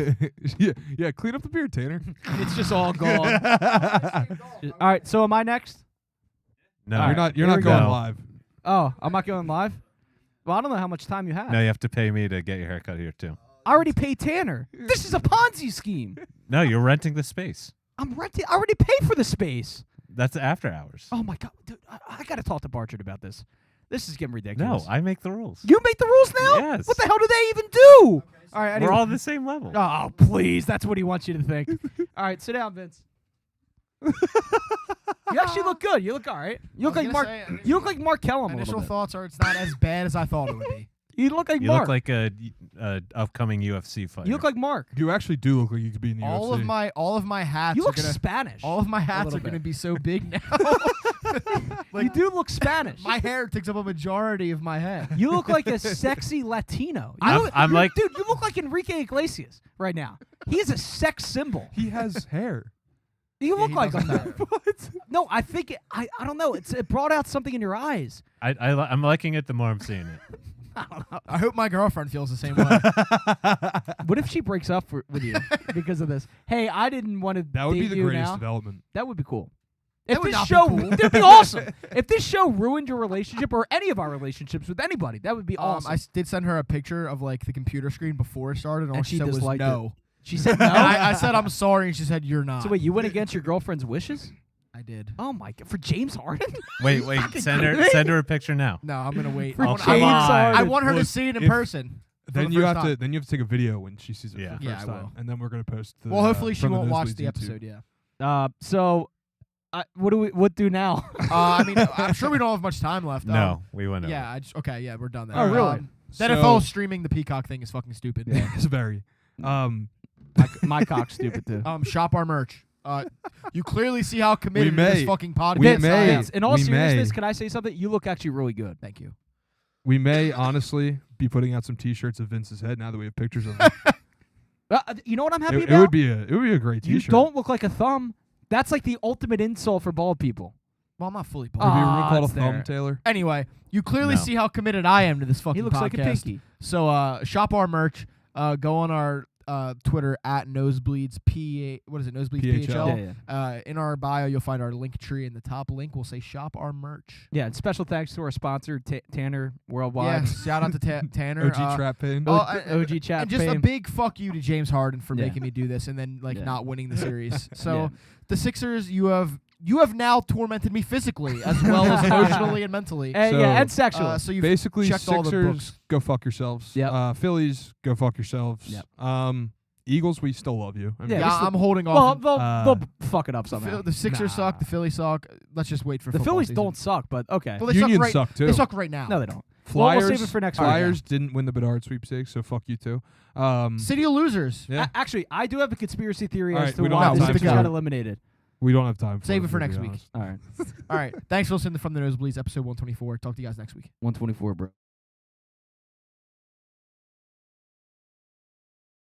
yeah. Clean up the beard, Tanner. It's just all gone. All right, so am I next? No, All You're right, not. You're here not we going go. live. Oh, I'm not going live? Well, I don't know how much time you have. No, you have to pay me to get your haircut here too. I already paid Tanner. This is a Ponzi scheme. No, you're renting the space. I'm renting. I already paid for the space. That's after hours. Oh my God, dude! I got to talk to Barchard about this. This is getting No, ridiculous. I make the rules. You make the rules now. Yes. What the hell do they even do? All right, We're anyway. all on the same level. Oh, please! That's what he wants you to think. All right, sit down, Vince. You actually look good. You look all right. You look like Mark. You look like Mark Kellum. A Initial little bit. thoughts are it's not as bad as I thought it would be. You look like You Mark. look like a upcoming UFC fighter. you look like Mark. You actually do look like you could be in the All UFC. of my hats You are look gonna Spanish. all of my hats little are gonna bit. be so big now. You do look Spanish. My hair takes up a majority of my head. You look like a sexy Latino. You I'm- look- I'm like- dude, you look like Enrique Iglesias right now. He's a sex symbol. He has hair. You look he like doesn't him. have What? No, I think I don't know. It brought out something in your eyes. I'm liking it the more I'm seeing it. I hope my girlfriend feels the same way. What if she breaks up with you because of this? Hey, I didn't want to. That would be the you greatest now. development. That would be cool. That If would this not be show, cool. that'd be awesome. If this show ruined your relationship or any of our relationships with anybody, that would be awesome. I did send her a picture of like the computer screen before it started, and all And she she said was disliked no. She said no. And I said I'm sorry, and she said you're not. So wait, you went against your girlfriend's wishes? I did. Oh my God! For James Harden? Wait, send her a picture now. No, I'm gonna wait. For I want, James Harden. I want her to Look, see it in if- person. for Then the you first have to. time. Then you have to take a video when she sees it Yeah. for the Yeah, first I time, will. and then we're gonna post. The, Well, hopefully she from the won't watch Nosebleeds the YouTube. episode. Yeah. So, what do now? I mean, I'm sure we don't have much time left. No, we went over. Yeah. Okay. Yeah, we're done. Then. Oh, really? Then if all streaming the Peacock thing is fucking stupid. Yeah. It's very. My cock's stupid too. Shop our merch. You clearly see how committed We to this may. fucking podcast We Vince, I may. am. Vince, in all We seriousness, may. can I say something? You look actually really good. Thank you. We may honestly be putting out some T-shirts of Vince's head now that we have pictures of him. You know what I'm happy it about? would be a great You T-shirt. don't look like a thumb. That's like the ultimate insult for bald people. Well, I'm not fully Would bald. be a room called a it's thumb, there. Taylor. Anyway, you clearly No. see how committed I am to this fucking He looks podcast. like a pinky. So shop our merch. Go on our Twitter at Nosebleeds What is it? Nosebleeds PHL. Yeah. In our bio, you'll find our link tree. In the top link will say shop our merch. Yeah, and special thanks to our sponsor, Tanner Worldwide. Yeah, shout out to Tanner. OG Trap Pain. Oh, OG chat. and just a fame. big fuck you to James Harden for Yeah. making me do this and then Yeah. not winning the series. So Yeah. the Sixers, you have now tormented me physically as well as emotionally and mentally. And, So, yeah, and sexually. So you've Basically, checked all the Sixers, books. go fuck yourselves. Yep. Phillies, go fuck yourselves. Yep. Eagles, we still love you. I mean, Yeah, Yeah, we still- I'm holding well, off. they'll fuck it up somehow. The Sixers suck. The Phillies suck. Let's just wait for The football Phillies season. don't suck, but okay. Well, they Unions suck right, suck too. They suck right now. No, they don't. Well, Flyers. we'll save it for next week. Flyers didn't win the Bedard sweepstakes, so fuck you too. City of losers. Yeah. Actually, I do have a conspiracy theory All as right, to we don't why have the time Sixers for got it. eliminated. We don't have time. Save it for to be next week. honest. All right. All right. Thanks for listening to From the Nosebleeds, episode 124. Talk to you guys next week. 124, bro.